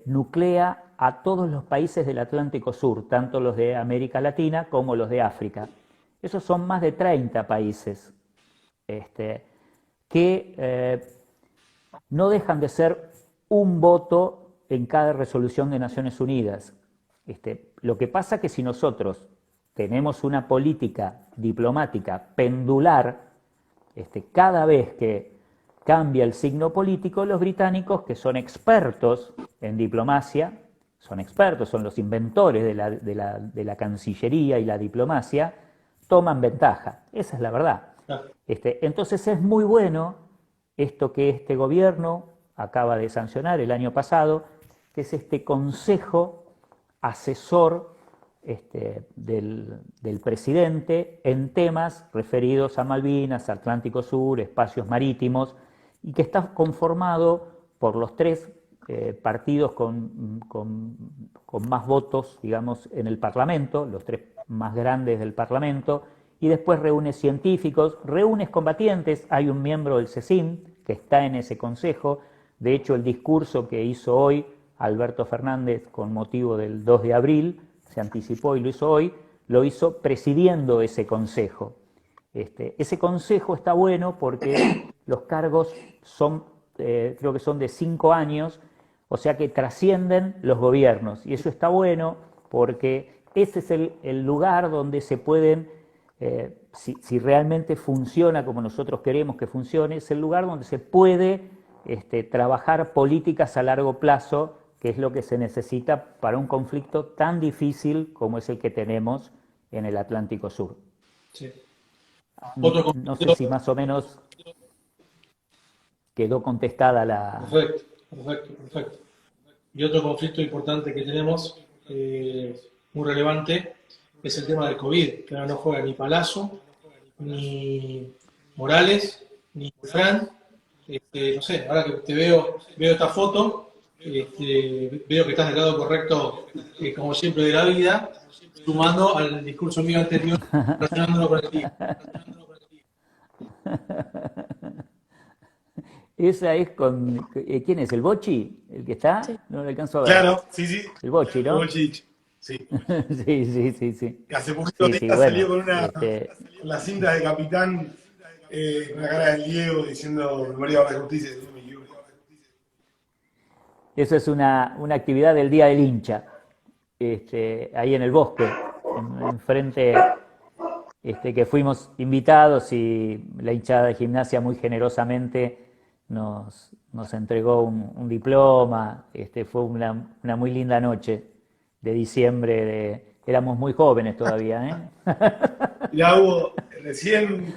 nuclea a todos los países del Atlántico Sur, tanto los de América Latina como los de África. Esos son más de 30 países que no dejan de ser un voto en cada resolución de Naciones Unidas. Lo que pasa es que si nosotros tenemos una política diplomática pendular, cada vez que cambia el signo político, los británicos, que son expertos en diplomacia, son los inventores de la Cancillería y la diplomacia, toman ventaja. Esa es la verdad. Entonces es muy bueno esto que este gobierno acaba de sancionar el año pasado, que es este consejo asesor del presidente en temas referidos a Malvinas, Atlántico Sur, espacios marítimos, y que está conformado por los tres partidos con más votos, digamos, en el Parlamento, los tres más grandes del Parlamento, y después reúne científicos, reúne combatientes. Hay un miembro del CECIM que está en ese consejo. De hecho, el discurso que hizo hoy Alberto Fernández con motivo del 2 de abril, se anticipó y lo hizo hoy, lo hizo presidiendo ese consejo. Ese consejo está bueno porque los cargos son, creo que son de 5 años, o sea que trascienden los gobiernos. Y eso está bueno porque ese es el lugar donde se pueden, si realmente funciona como nosotros queremos que funcione, es el lugar donde se puede trabajar políticas a largo plazo, que es lo que se necesita para un conflicto tan difícil como es el que tenemos en el Atlántico Sur. Sí. No sé si más o menos quedó contestada la... Perfecto. Y otro conflicto importante que tenemos, muy relevante, es el tema del COVID, que ahora no juega ni Palazzo, ni Morales, ni Fran. No sé, ahora que te veo esta foto, veo que estás del lado correcto, como siempre, de la vida, sumando al discurso mío anterior, relacionándolo con el tío. Esa es con... ¿Quién es? ¿El Bochi? ¿El que está? Sí. No lo alcanzo a ver. Claro, sí. El Bochi, ¿no? El Bochi, sí. Sí. Que hace poquito salió con con la cinta de capitán, con la cara del Diego diciendo memoria de la justicia. Eso es una actividad del Día del Hincha, ahí en el bosque, enfrente, que fuimos invitados y la hinchada de Gimnasia muy generosamente nos entregó un diploma. Fue una muy linda noche de diciembre, éramos muy jóvenes todavía, Ya hubo, recién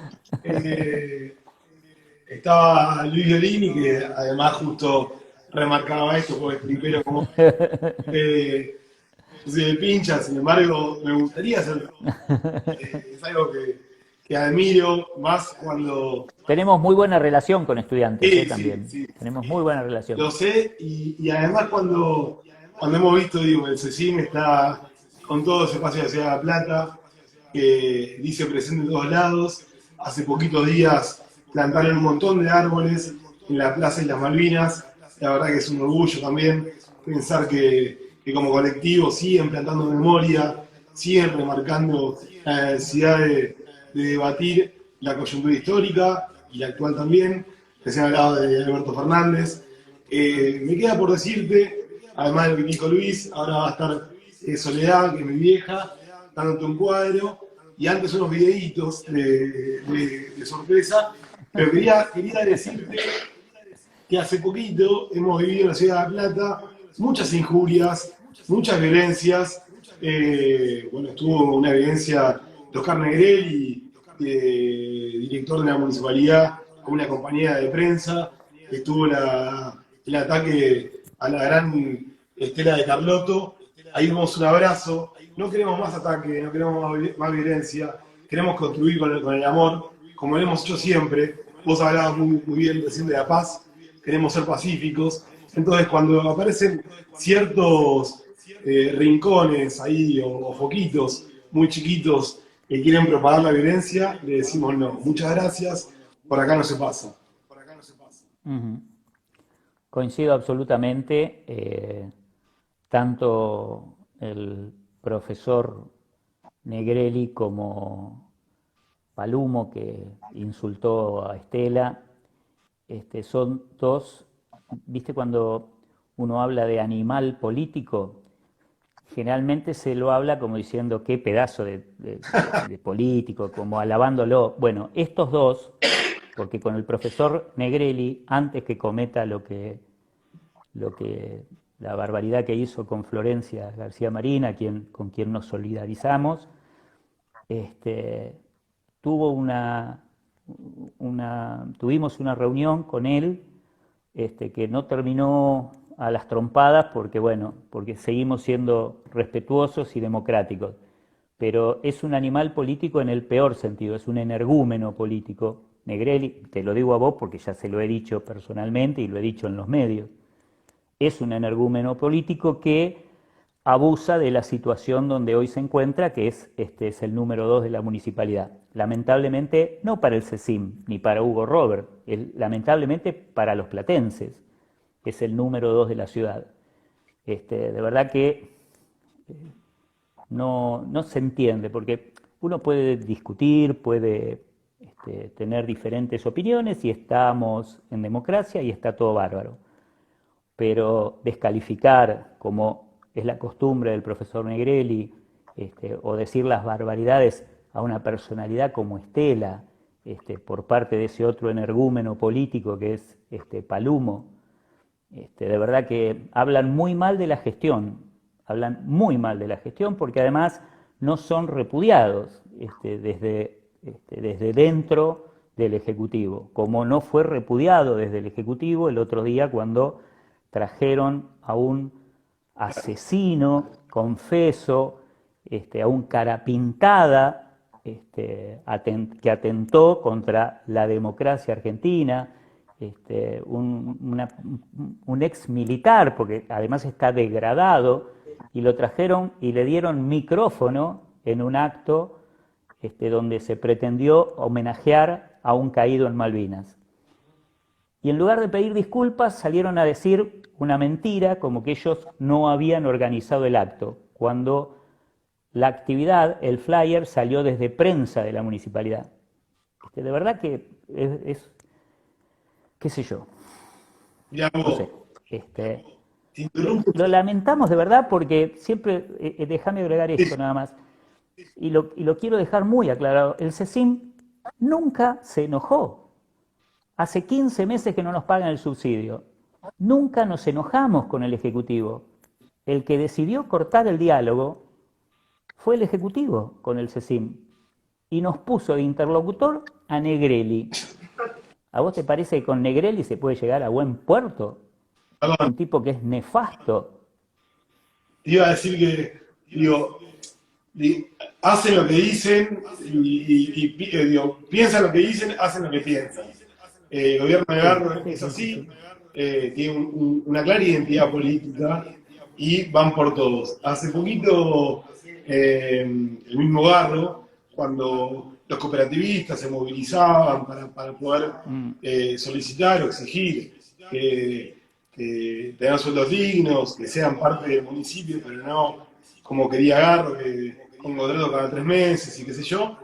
estaba Luis Violini, que además justo remarcaba esto, porque primero como de pincha, sin embargo, me gustaría hacerlo. Es algo que admiro más cuando... Tenemos muy buena relación con estudiantes, Sí, también. sí. Tenemos muy buena relación. Lo sé, y además cuando hemos visto, digo, el CECIM está con todo ese espacio de Ciudad de la Plata, que dice presente en todos lados. Hace poquitos días plantaron un montón de árboles en la Plaza de las Malvinas. La verdad que es un orgullo también pensar que como colectivo siguen plantando memoria, siguen remarcando la necesidad de debatir la coyuntura histórica y la actual también. Recién hablado de Alberto Fernández. Me queda por decirte, además de lo que dijo Luis, ahora va a estar Soledad, que es mi vieja, dándote un cuadro, y antes unos videitos de sorpresa, pero quería decirte que hace poquito hemos vivido en la ciudad de La Plata muchas injurias, muchas violencias. Estuvo una evidencia de Oscar Negrelli, director de la municipalidad, con una compañía de prensa. Estuvo el ataque a la gran Estela de Carlotto. Ahí vemos un abrazo. No queremos más ataque, no queremos más violencia. Queremos construir con el amor, como lo hemos hecho siempre. Vos hablabas muy bien recién de la paz. Queremos ser pacíficos. Entonces, cuando aparecen ciertos rincones ahí o foquitos muy chiquitos que quieren propagar la violencia, le decimos no. Muchas gracias, por acá no se pasa. Uh-huh. Coincido absolutamente. Tanto el profesor Negrelli como Palumo, que insultó a Estela, son dos, viste, cuando uno habla de animal político, generalmente se lo habla como diciendo qué pedazo de político, como alabándolo. Bueno, estos dos porque con el profesor Negrelli, antes que cometa la barbaridad que hizo con Florencia García Marín, con quien nos solidarizamos, tuvimos una reunión con él que no terminó a las trompadas porque seguimos siendo respetuosos y democráticos. Pero es un animal político en el peor sentido, es un energúmeno político. Negrelli, te lo digo a vos porque ya se lo he dicho personalmente y lo he dicho en los medios, es un energúmeno político que abusa de la situación donde hoy se encuentra, que es el número 2 de la municipalidad. Lamentablemente, no para el CECIM ni para Hugo Robert, lamentablemente para los platenses, es el número 2 de la ciudad. De verdad que no se entiende, porque uno puede discutir, puede tener diferentes opiniones y estamos en democracia y está todo bárbaro. Pero descalificar, como es la costumbre del profesor Negrelli, o decir las barbaridades a una personalidad como Estela, por parte de ese otro energúmeno político que es Palumo, de verdad que hablan muy mal de la gestión, porque además no son repudiados desde dentro del Ejecutivo, como no fue repudiado desde el Ejecutivo el otro día cuando trajeron a un asesino, confeso, a un cara pintada, que atentó contra la democracia argentina, un ex militar, porque además está degradado, y lo trajeron y le dieron micrófono en un acto donde se pretendió homenajear a un caído en Malvinas. Y en lugar de pedir disculpas, salieron a decir una mentira, como que ellos no habían organizado el acto, cuando la actividad, el flyer, salió desde prensa de la municipalidad. De verdad que es qué sé yo, no sé. Lo lamentamos de verdad porque siempre, déjame agregar esto nada más, y lo quiero dejar muy aclarado, el CECIM nunca se enojó. Hace 15 meses que no nos pagan el subsidio. Nunca nos enojamos con el Ejecutivo. El que decidió cortar el diálogo fue el Ejecutivo con el CECIM y nos puso de interlocutor a Negrelli. ¿A vos te parece que con Negrelli se puede llegar a buen puerto? Un tipo que es nefasto. Iba a decir que, hacen lo que dicen piensan lo que dicen, hacen lo que piensan. El gobierno de Garro es así, tiene una clara identidad política y van por todos. Hace poquito, el mismo Garro, cuando los cooperativistas se movilizaban para poder solicitar o exigir que tengan sueldos dignos, que sean parte del municipio, pero no como quería Garro, que con contrato cada 3 meses y qué sé yo.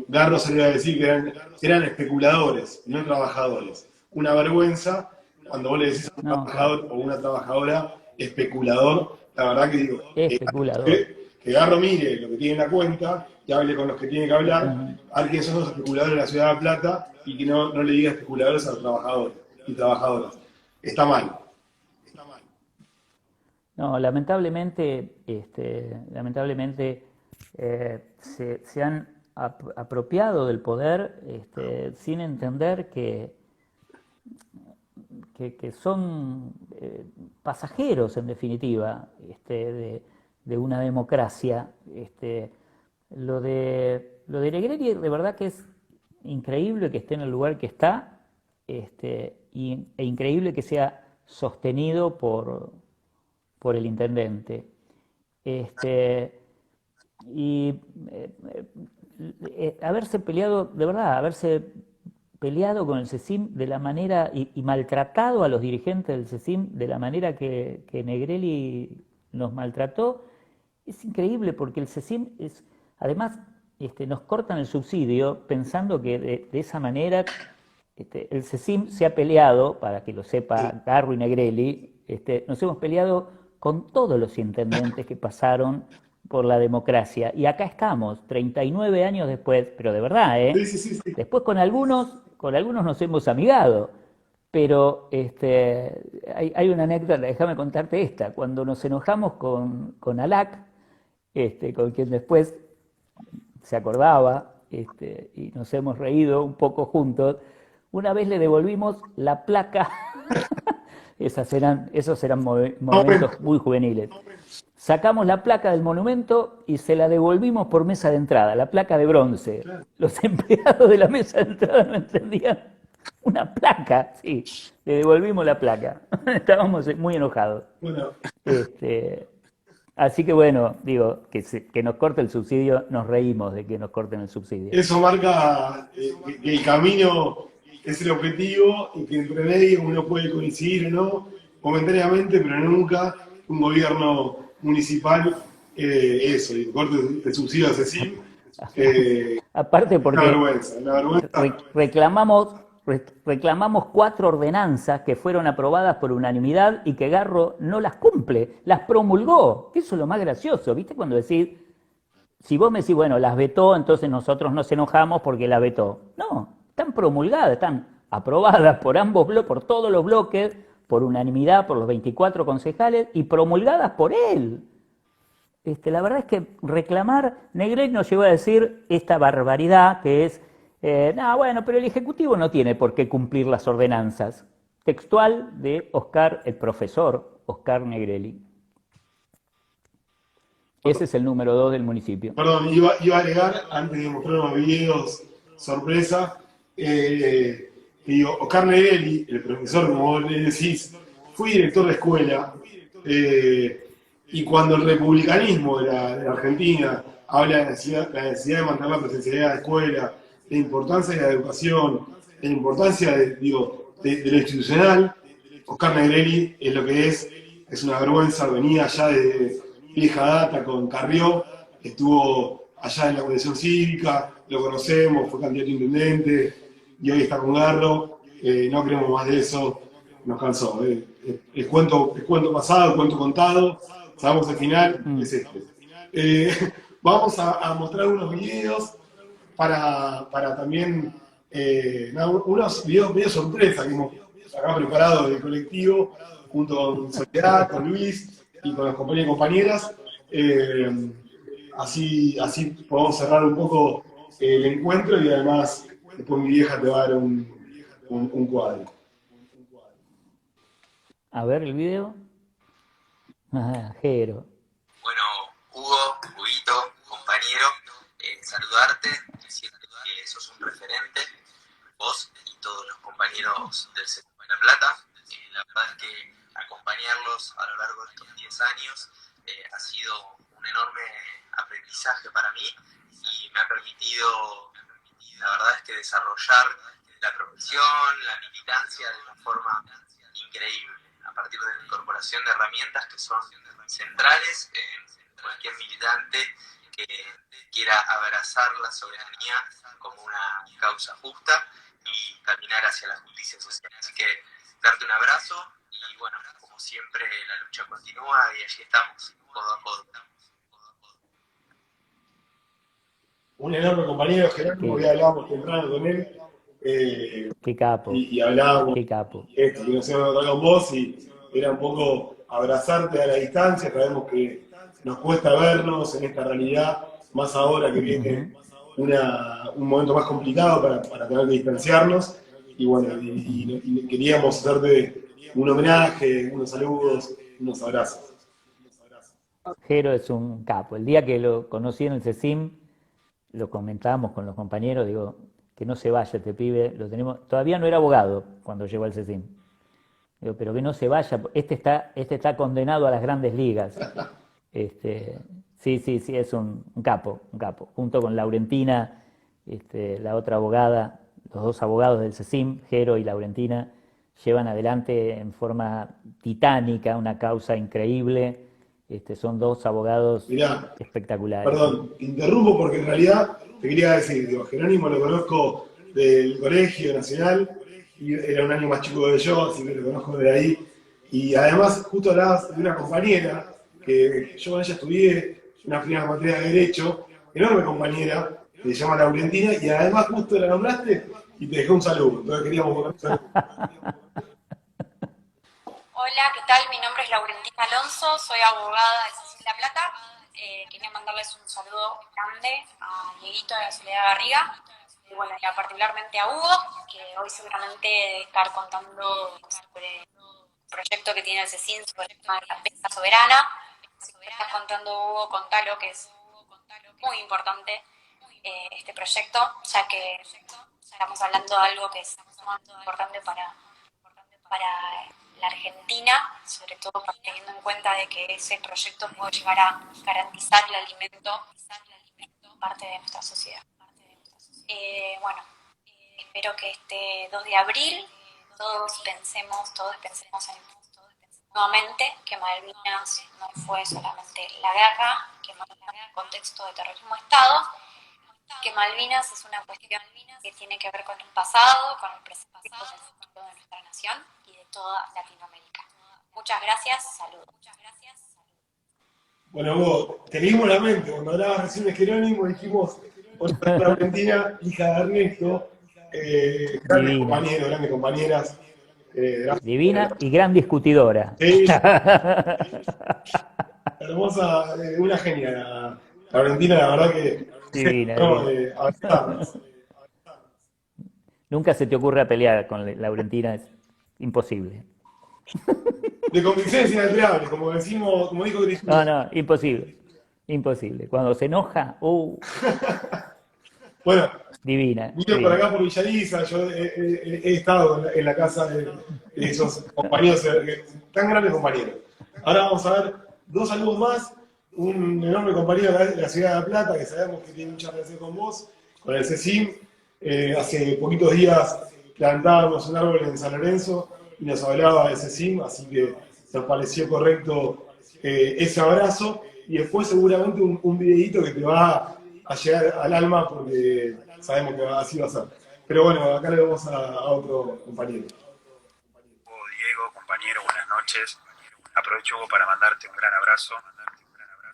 Garro salió a decir que eran especuladores, no trabajadores. Una vergüenza cuando vos le decís a un trabajador o una trabajadora especulador, la verdad que digo, especulador. Que Garro mire lo que tiene en la cuenta, que hable con los que tiene que hablar, a ver quiénes son los especuladores de la ciudad de La Plata y que no le diga especuladores a los trabajadores y trabajadoras. Está mal. No, lamentablemente, se han apropiado del poder sin entender que son pasajeros, en definitiva, de una democracia. Lo de Negrelli, de verdad que es increíble que esté en el lugar que está, e increíble que sea sostenido por el intendente. Haberse peleado, de verdad, con el CECIM de la manera, y maltratado a los dirigentes del CECIM de la manera que Negrelli nos maltrató, es increíble porque el CECIM además nos cortan el subsidio pensando que de esa manera el CECIM se ha peleado, para que lo sepa Garro y Negrelli, nos hemos peleado con todos los intendentes que pasaron por la democracia. Y acá estamos, 39 años después, pero de verdad, Sí. Después con algunos con algunos nos hemos amigado, pero hay una anécdota, déjame contarte esta. Cuando nos enojamos con Alac, con quien después se acordaba, y nos hemos reído un poco juntos, una vez le devolvimos la placa, esos eran momentos muy juveniles. Sacamos la placa del monumento y se la devolvimos por mesa de entrada, la placa de bronce. Los empleados de la mesa de entrada no entendían. Una placa, sí, le devolvimos la placa. Estábamos muy enojados. Bueno, Así que bueno, digo, que nos corte el subsidio, nos reímos de que nos corten el subsidio. eso marca que el camino es el objetivo y que entre medio uno puede coincidir o no, momentáneamente, pero nunca un gobierno municipal, eso, y corte el subsidio a CECIM. Aparte porque Una vergüenza. reclamamos 4 ordenanzas que fueron aprobadas por unanimidad y que Garro no las cumple, las promulgó. Eso es lo más gracioso, ¿viste? Cuando decís, si vos me decís, bueno, las vetó, entonces nosotros nos enojamos porque las vetó. No, están promulgadas, están aprobadas por por todos los bloques, por unanimidad, por los 24 concejales y promulgadas por él. La verdad es que reclamar, Negret nos llegó a decir esta barbaridad que es, no, bueno, pero el Ejecutivo no tiene por qué cumplir las ordenanzas. Textual de el profesor Oscar Negrelli. Ese es el número 2 del municipio. Perdón, iba a agregar, antes de mostrar unos videos sorpresa, digo, Oscar Negrelli, el profesor, como vos le decís, fui director de escuela, y cuando el republicanismo de la Argentina habla de la necesidad de mantener la presencialidad de la escuela, la importancia de la educación, la importancia de lo institucional, Oscar Negrelli es lo que es una vergüenza, venía ya de vieja data con Carrió, estuvo allá en la Comisión Cívica, lo conocemos, fue candidato a intendente, y hoy está con Garro, no queremos más de eso, nos cansó. El cuento pasado, el cuento contado, sabemos el final, es este. Vamos a mostrar unos videos para también, unos videos sorpresa que hemos acá preparado del colectivo, junto con Soledad, con Luis y con los compañeros y compañeras. Así podemos cerrar un poco el encuentro y además después mi vieja te va a dar un cuadro. A ver el video. Jero. Bueno, Huguito, compañero, saludarte, decirte que sos un referente, vos y todos los compañeros del CECIM de La Plata. La verdad es que acompañarlos a lo largo de estos 10 años ha sido un enorme aprendizaje para mí y me ha permitido, la verdad es que desarrollar la profesión, la militancia de una forma increíble, a partir de la incorporación de herramientas que son centrales en cualquier militante que quiera abrazar la soberanía como una causa justa y caminar hacia la justicia social. Así que darte un abrazo y bueno, como siempre la lucha continúa y allí estamos, codo a codo. Un enorme compañero, Jerónimo, hoy hablábamos temprano con él. Qué capo. Y hablábamos Qué capo. que nos hemos encontrado con vos y era un poco abrazarte a la distancia. Sabemos que nos cuesta vernos en esta realidad, más ahora que viene un momento más complicado para tener que distanciarnos. Y bueno, y queríamos hacerte un homenaje, unos saludos, unos abrazos. Jero es un capo. El día que lo conocí en el CECIM, lo comentábamos con los compañeros, digo, que no se vaya este pibe, todavía no era abogado cuando llegó al CECIM. Digo, pero que no se vaya, este está condenado a las grandes ligas. Sí, es un capo, junto con Laurentina, la otra abogada, los dos abogados del CECIM, Jero y Laurentina, llevan adelante en forma titánica una causa increíble. Son dos abogados espectaculares. Perdón, interrumpo porque en realidad te quería decir, Jerónimo lo conozco del Colegio Nacional, y era un año más chico que yo, así que lo conozco de ahí. Y además, justo hablabas de una compañera, que yo con ella estudié una primera materia de Derecho, enorme compañera, que se llama Laurentina, y además justo la nombraste, y te dejé un saludo. Entonces queríamos mandar un saludo. Hola, ¿qué tal? Mi nombre es Laurentina Alonso, soy abogada de CECIN La Plata. Quería mandarles un saludo grande a Dieguito de la Soledad Garriga, y bueno, y particularmente a Hugo, que hoy seguramente debe estar contando sobre el proyecto que tiene el CECIN sobre el tema de la pesca soberana. Si me estás contando, Hugo, contalo, que es muy importante este proyecto, ya que estamos hablando de algo que es muy importante para la Argentina, sobre todo teniendo en cuenta de que ese proyecto puede llegar a garantizar el alimento parte de nuestra sociedad. Bueno, espero que este 2 de abril todos pensemos nuevamente que Malvinas no fue solamente la guerra, que Malvinas es un contexto de terrorismo-Estado, que Malvinas es una cuestión que tiene que ver con el pasado, con el presente y con el futuro de nuestra nación y de toda Latinoamérica. Muchas gracias, saludos. Bueno, Hugo, te leímos la mente. Cuando hablabas recién de Jerónimo, dijimos, la Argentina, hija de Ernesto, grandes Divina. compañeros, grandes compañeras. Divina y gran discutidora. Sí, hermosa, una genia. La Valentina, la verdad que Divina, no, divina. abrazarnos. Nunca se te ocurra pelear con Laurentina, es imposible. De convicciones inalterables, como decimos, como dijo Cristina. No, imposible. Imposible. Cuando se enoja, Bueno, divina. vine por acá por Villaliza, yo he estado en la casa de esos compañeros, tan grandes compañeros. Ahora vamos a ver dos saludos más. Un enorme compañero de la ciudad de La Plata, que sabemos que tiene mucha relación con vos, con el CECIN. Hace poquitos días plantábamos un árbol en San Lorenzo y nos hablaba del CECIN, así que nos pareció correcto ese abrazo. Y después seguramente un videíto que te va a llegar al alma porque sabemos que así va a ser. Pero bueno, acá le vamos a otro compañero. Diego, compañero, buenas noches. Aprovecho, Hugo, para mandarte un gran abrazo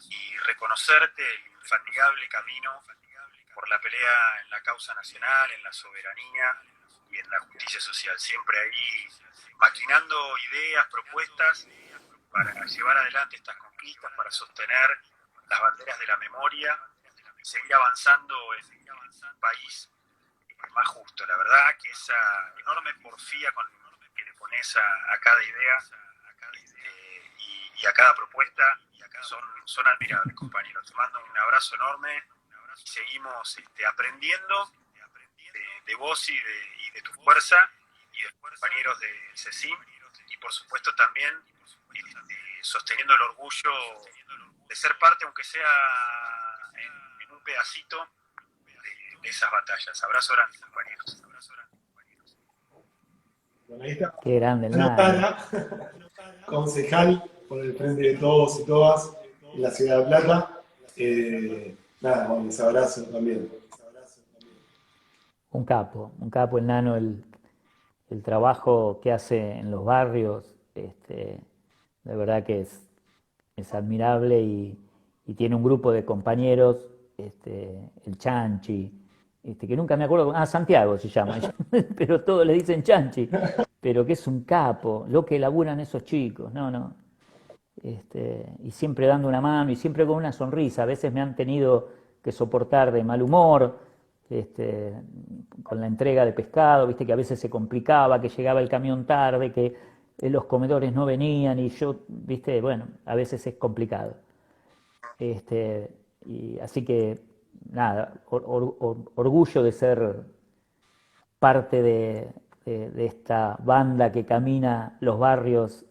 y reconocerte el infatigable camino por la pelea en la causa nacional, en la soberanía y en la justicia social. Siempre ahí maquinando ideas, propuestas para llevar adelante estas conquistas, para sostener las banderas de la memoria y seguir avanzando en un país más justo. La verdad que esa enorme porfía con que le pones a cada idea y a cada propuesta son admirables, compañeros. Te mando un abrazo enorme. Seguimos aprendiendo de vos y de tu fuerza y de los compañeros del CECIN y por supuesto también sosteniendo el orgullo de ser parte, aunque sea en un pedacito de esas batallas. Abrazo grande, compañeros. Bueno, ahí está. Qué grande el Notara, nada. concejal por el frente de todos y todas en la ciudad de La Plata. Nada, bueno, ese abrazo también. Un capo el nano, el trabajo que hace en los barrios, de verdad que es admirable y tiene un grupo de compañeros, el Chanchi, que nunca me acuerdo, Santiago se llama, pero todos le dicen Chanchi, pero que es un capo, lo que laburan esos chicos, no. Y siempre dando una mano y siempre con una sonrisa. A veces me han tenido que soportar de mal humor, con la entrega de pescado, viste que a veces se complicaba, que llegaba el camión tarde, que los comedores no venían y yo, viste, bueno, a veces es complicado. Y así que, nada, orgullo de ser parte de esta banda que camina los barrios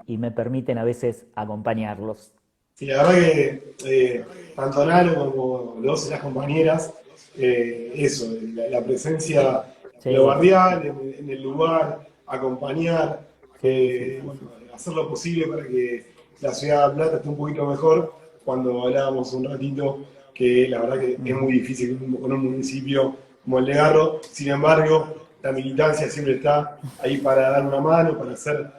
y me permiten a veces acompañarlos. Sí, la verdad que tanto Nalo como los y las compañeras, eso, la presencia Sí. de lo barrial, en el lugar, acompañar, bueno, hacer lo posible para que la ciudad de La Plata esté un poquito mejor. Cuando hablábamos un ratito que la verdad que es muy difícil con un municipio como el de Garro, sin embargo, la militancia siempre está ahí para dar una mano, para hacer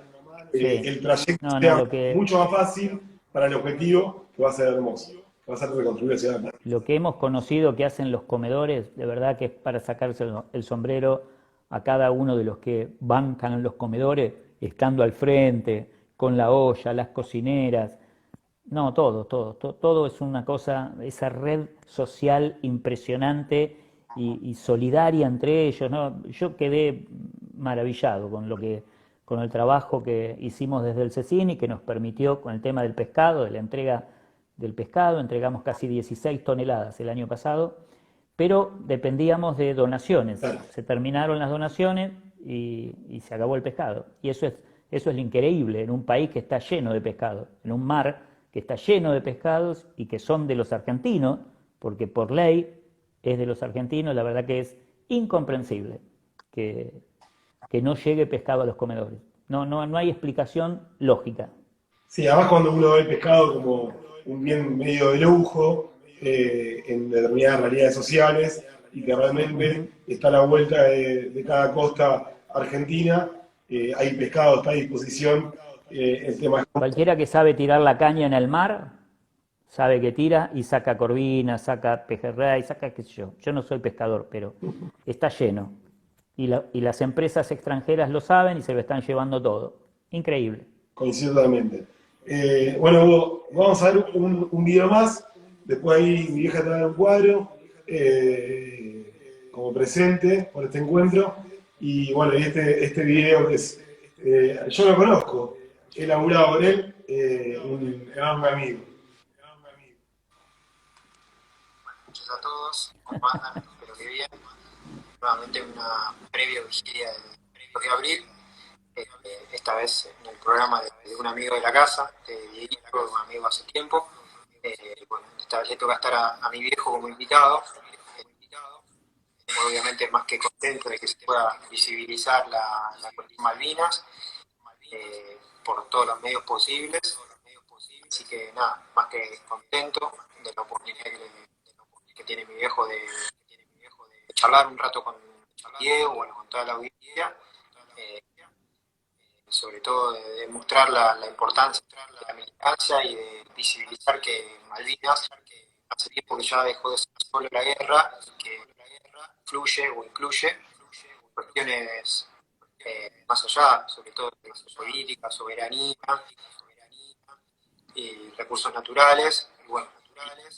Sí. el trayecto No, sea lo que- mucho más fácil para el objetivo, que va a ser hermoso. que va a ser reconstruir la ciudad de La Plata. Lo que hemos conocido que hacen los comedores, de verdad que es para sacarse el sombrero a cada uno de los que bancan los comedores, estando al frente, con la olla, las cocineras. No, todo es una cosa, esa red social impresionante y solidaria entre ellos, ¿no? Yo quedé maravillado con el trabajo que hicimos desde el CECIN y que nos permitió con el tema del pescado, de la entrega del pescado. Entregamos casi 16 toneladas el año pasado, pero dependíamos de donaciones. Se terminaron las donaciones y se acabó el pescado. Y eso es lo increíble en un país que está lleno de pescado, en un mar que está lleno de pescados y que son de los argentinos, porque por ley es de los argentinos. La verdad que es incomprensible que no llegue pescado a los comedores. No hay explicación lógica. Sí, además cuando uno ve el pescado como un bien medio de lujo en determinadas realidades sociales y que realmente está a la vuelta de cada costa argentina, hay pescado, está a disposición. El tema Cualquiera que sabe tirar la caña en el mar, sabe que tira y saca corvina, saca pejerrey, saca qué sé yo. Yo no soy pescador, pero está lleno. Y las empresas extranjeras lo saben y se lo están llevando todo. Increíble. coincido totalmente. Bueno, Hugo, vamos a ver un video más. Después ahí mi vieja te va a dar un cuadro como presente por este encuentro. Y bueno, y este video que es, yo lo conozco, he laburado con él, un enorme amigo. Muchas a todos, ¿cómo andan? Espero que bien. Nuevamente una previa vigilia del 2 de abril, esta vez en el programa de un amigo de la casa, de Dieguito, un amigo hace tiempo. Bueno, esta vez le toca estar a mi viejo como invitado. Obviamente más que contento de que se pueda visibilizar la cuestión Malvinas por todos los medios posibles. Así que nada, más que contento de la oportunidad que tiene mi viejo de charlar un rato con Diego, bueno, con toda la audiencia, sobre todo de mostrar la importancia de la militancia y de visibilizar que Malvinas hace tiempo que ya dejó de ser solo la guerra, que fluye o incluye cuestiones más allá, sobre todo de política, soberanía y recursos naturales, y bueno,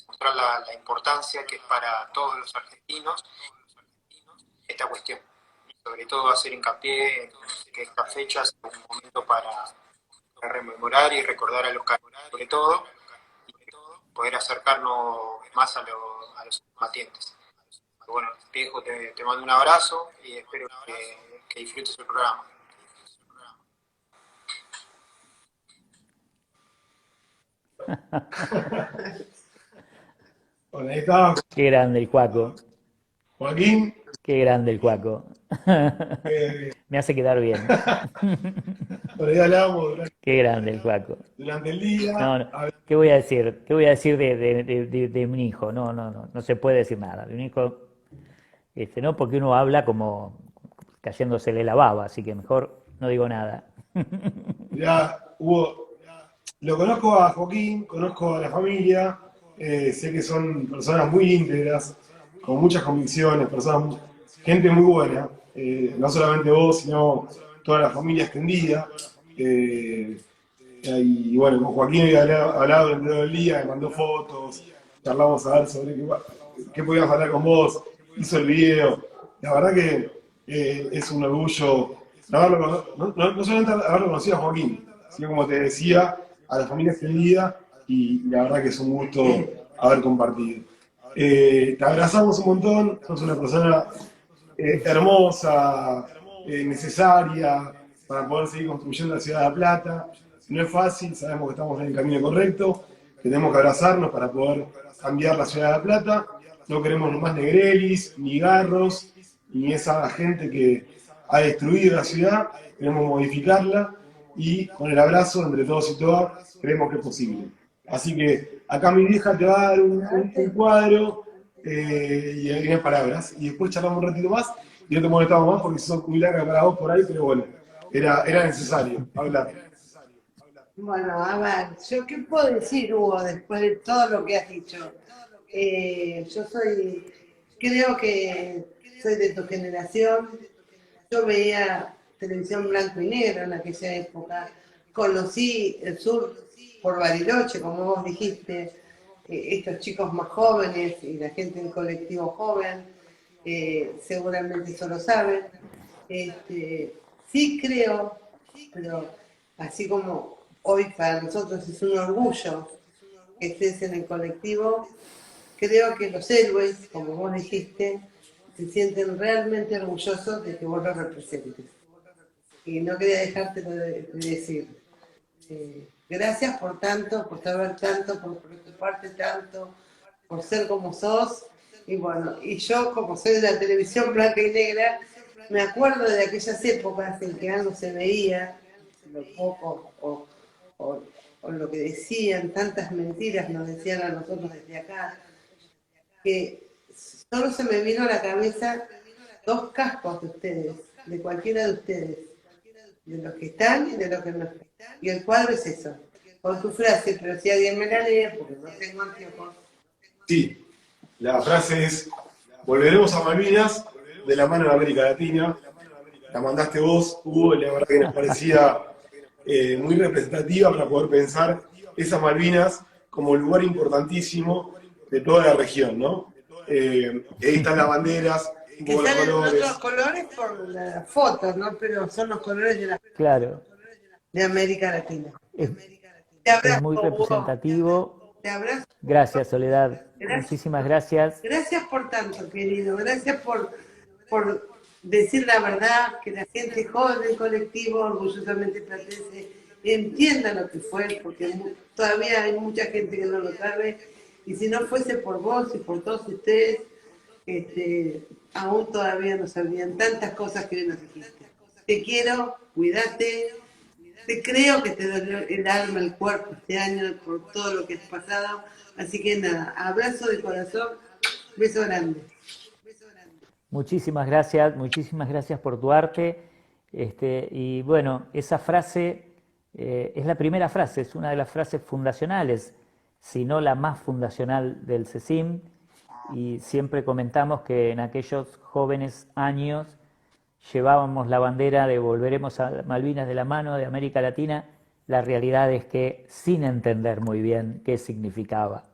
mostrar la importancia que es para todos los argentinos esta cuestión. Sobre todo hacer hincapié en que esta fecha es un momento para rememorar y recordar a los caídos, sobre todo, y poder acercarnos más a los combatientes. Bueno, viejo, te mando un abrazo y espero que disfrutes el programa. Bueno, ahí está Qué grande el Cuaco. Joaquín. Qué grande el Cuaco. Me hace quedar bien. Por ahí hablábamos Qué grande el Cuaco. durante el día. No, ¿qué voy a decir? ¿Qué voy a decir de mi hijo? No se puede decir nada. De un hijo, no, porque uno habla como cayéndosele la baba, así que mejor no digo nada. Ya, Hugo, lo conozco a Joaquín, conozco a la familia, sé que son personas muy íntegras, con muchas convicciones, gente muy buena, no solamente vos, sino toda la familia extendida. Y bueno, con Joaquín había hablado durante todo el día, me mandó fotos, charlamos a ver sobre qué podíamos hablar con vos, hizo el video. La verdad que es un orgullo no solamente haberlo conocido a Joaquín, sino como te decía, a la familia extendida, y la verdad que es un gusto haber compartido. Te abrazamos un montón, sos una persona hermosa, necesaria para poder seguir construyendo la ciudad de La Plata. No es fácil, sabemos que estamos en el camino correcto, que tenemos que abrazarnos para poder cambiar la ciudad de La Plata. No queremos ni más negrelis, ni garros, ni esa gente que ha destruido la ciudad. Queremos modificarla y con el abrazo entre todos y todas creemos que es posible. Así que acá mi vieja te va a dar un cuadro y algunas palabras, y después charlamos un ratito más y no te molestamos más porque son muy largas para vos por ahí, pero bueno, era necesario hablar. Bueno, a ver, ¿yo qué puedo decir, Hugo, después de todo lo que has dicho? Creo que soy de tu generación. Yo veía televisión blanco y negro en aquella época. Conocí el sur por Bariloche, como vos dijiste, estos chicos más jóvenes y la gente del colectivo joven, seguramente eso lo saben. Sí creo, pero así como hoy para nosotros es un orgullo que estés en el colectivo, creo que los héroes, como vos dijiste, se sienten realmente orgullosos de que vos los representes. Y no quería dejártelo de decir. Gracias por tanto, por saber tanto, por preocuparte tanto, por ser como sos. Y bueno, y yo como soy de la televisión blanca y negra, me acuerdo de aquellas épocas en que algo se veía, lo poco o lo que decían, tantas mentiras nos decían a nosotros desde acá, que solo se me vino a la cabeza 2 cascos de ustedes, de cualquiera de ustedes, de los que están y de los que no están. Y el cuadro es eso, con tu frase, pero si alguien me la lee, porque no tengo anteojos. Sí, la frase es, volveremos a Malvinas de la mano de América Latina. La mandaste vos, Hugo, y la verdad que nos parecía muy representativa para poder pensar esas Malvinas como lugar importantísimo de toda la región, ¿no? Ahí están las banderas, un Que poco los salen colores. otros colores por las fotos, ¿no? Pero son los colores Claro, de América Latina. es, Te es muy abrazo, Hugo. representativo. Te abrazo. Gracias, Soledad. Gracias. Muchísimas gracias. Gracias por tanto, querido. Gracias por decir la verdad, que la gente joven del colectivo, orgullosamente platense, entienda lo que fue, porque todavía hay mucha gente que no lo sabe. Y si no fuese por vos y por todos ustedes, aún todavía no sabrían tantas cosas que hoy nos dijiste. Te quiero, cuídate. Te creo que te dolió el alma, el cuerpo este año por todo lo que has pasado. Así que nada, abrazo de corazón, beso grande. Muchísimas gracias por tu arte. Y bueno, esa frase es la primera frase, es una de las frases fundacionales, si no la más fundacional del CECIM. Y siempre comentamos que en aquellos jóvenes años llevábamos la bandera de volveremos a Malvinas de la mano de América Latina. La realidad es que sin entender muy bien qué significaba.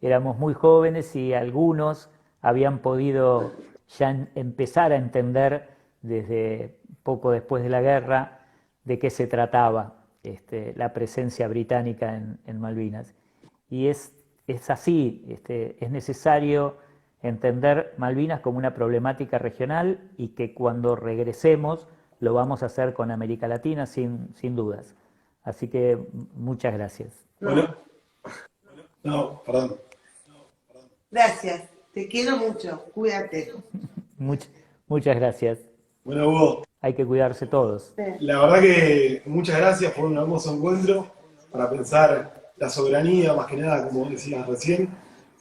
Éramos muy jóvenes y algunos habían podido ya empezar a entender desde poco después de la guerra de qué se trataba la presencia británica en Malvinas. Y es así, es necesario entender Malvinas como una problemática regional y que cuando regresemos lo vamos a hacer con América Latina sin dudas. Así que muchas gracias. Bueno, no, perdón. Gracias, te quiero mucho, cuídate. Muchas gracias. Bueno, Hugo, Hay que cuidarse todos. la verdad que muchas gracias por un hermoso encuentro para pensar la soberanía, más que nada, como decías recién,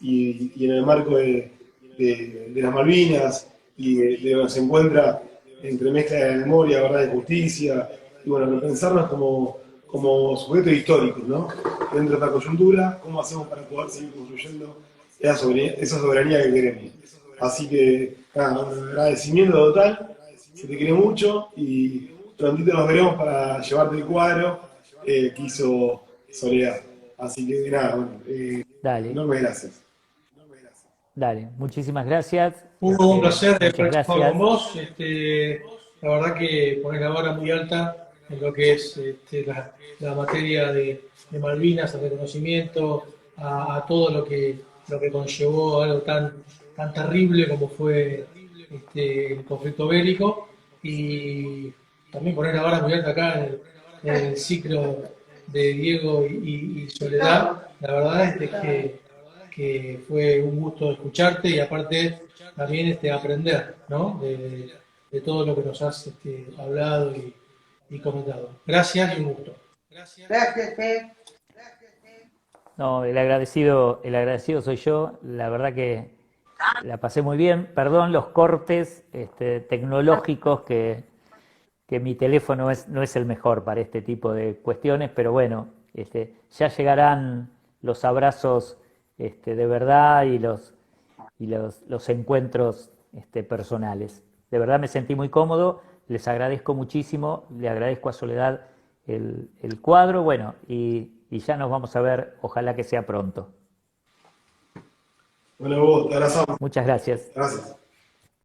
y en el marco de las Malvinas y de donde se encuentra entre mezcla de memoria, verdad y justicia, y bueno, pensarnos como sujetos históricos, ¿no? Dentro de esta coyuntura, ¿cómo hacemos para poder seguir construyendo esa soberanía que queremos? Así que, nada, un agradecimiento total, se te quiere mucho y prontito nos veremos para llevarte el cuadro que hizo Soledad. Así que, nada, bueno, Dale, enormes gracias. dale. Muchísimas gracias. Hugo, un placer de Muchas participar gracias. con vos. La verdad que pones la vara muy alta en lo que es la materia de Malvinas, el reconocimiento a todo lo que conllevó algo tan terrible como fue el conflicto bélico, y también poner la vara muy alta acá en el ciclo de Diego y Soledad. La verdad es que fue un gusto escucharte y aparte también aprender, ¿no? de todo lo que nos has hablado y comentado. Gracias y un gusto. Gracias, Fe. No, el agradecido soy yo. La verdad que la pasé muy bien. Perdón los cortes tecnológicos que mi teléfono no es el mejor para este tipo de cuestiones, pero bueno, ya llegarán los abrazos de verdad y los encuentros personales. De verdad me sentí muy cómodo, les agradezco muchísimo, le agradezco a Soledad el cuadro, bueno, y ya nos vamos a ver, ojalá que sea pronto. Bueno, vos, te abrazamos. Muchas gracias. Gracias.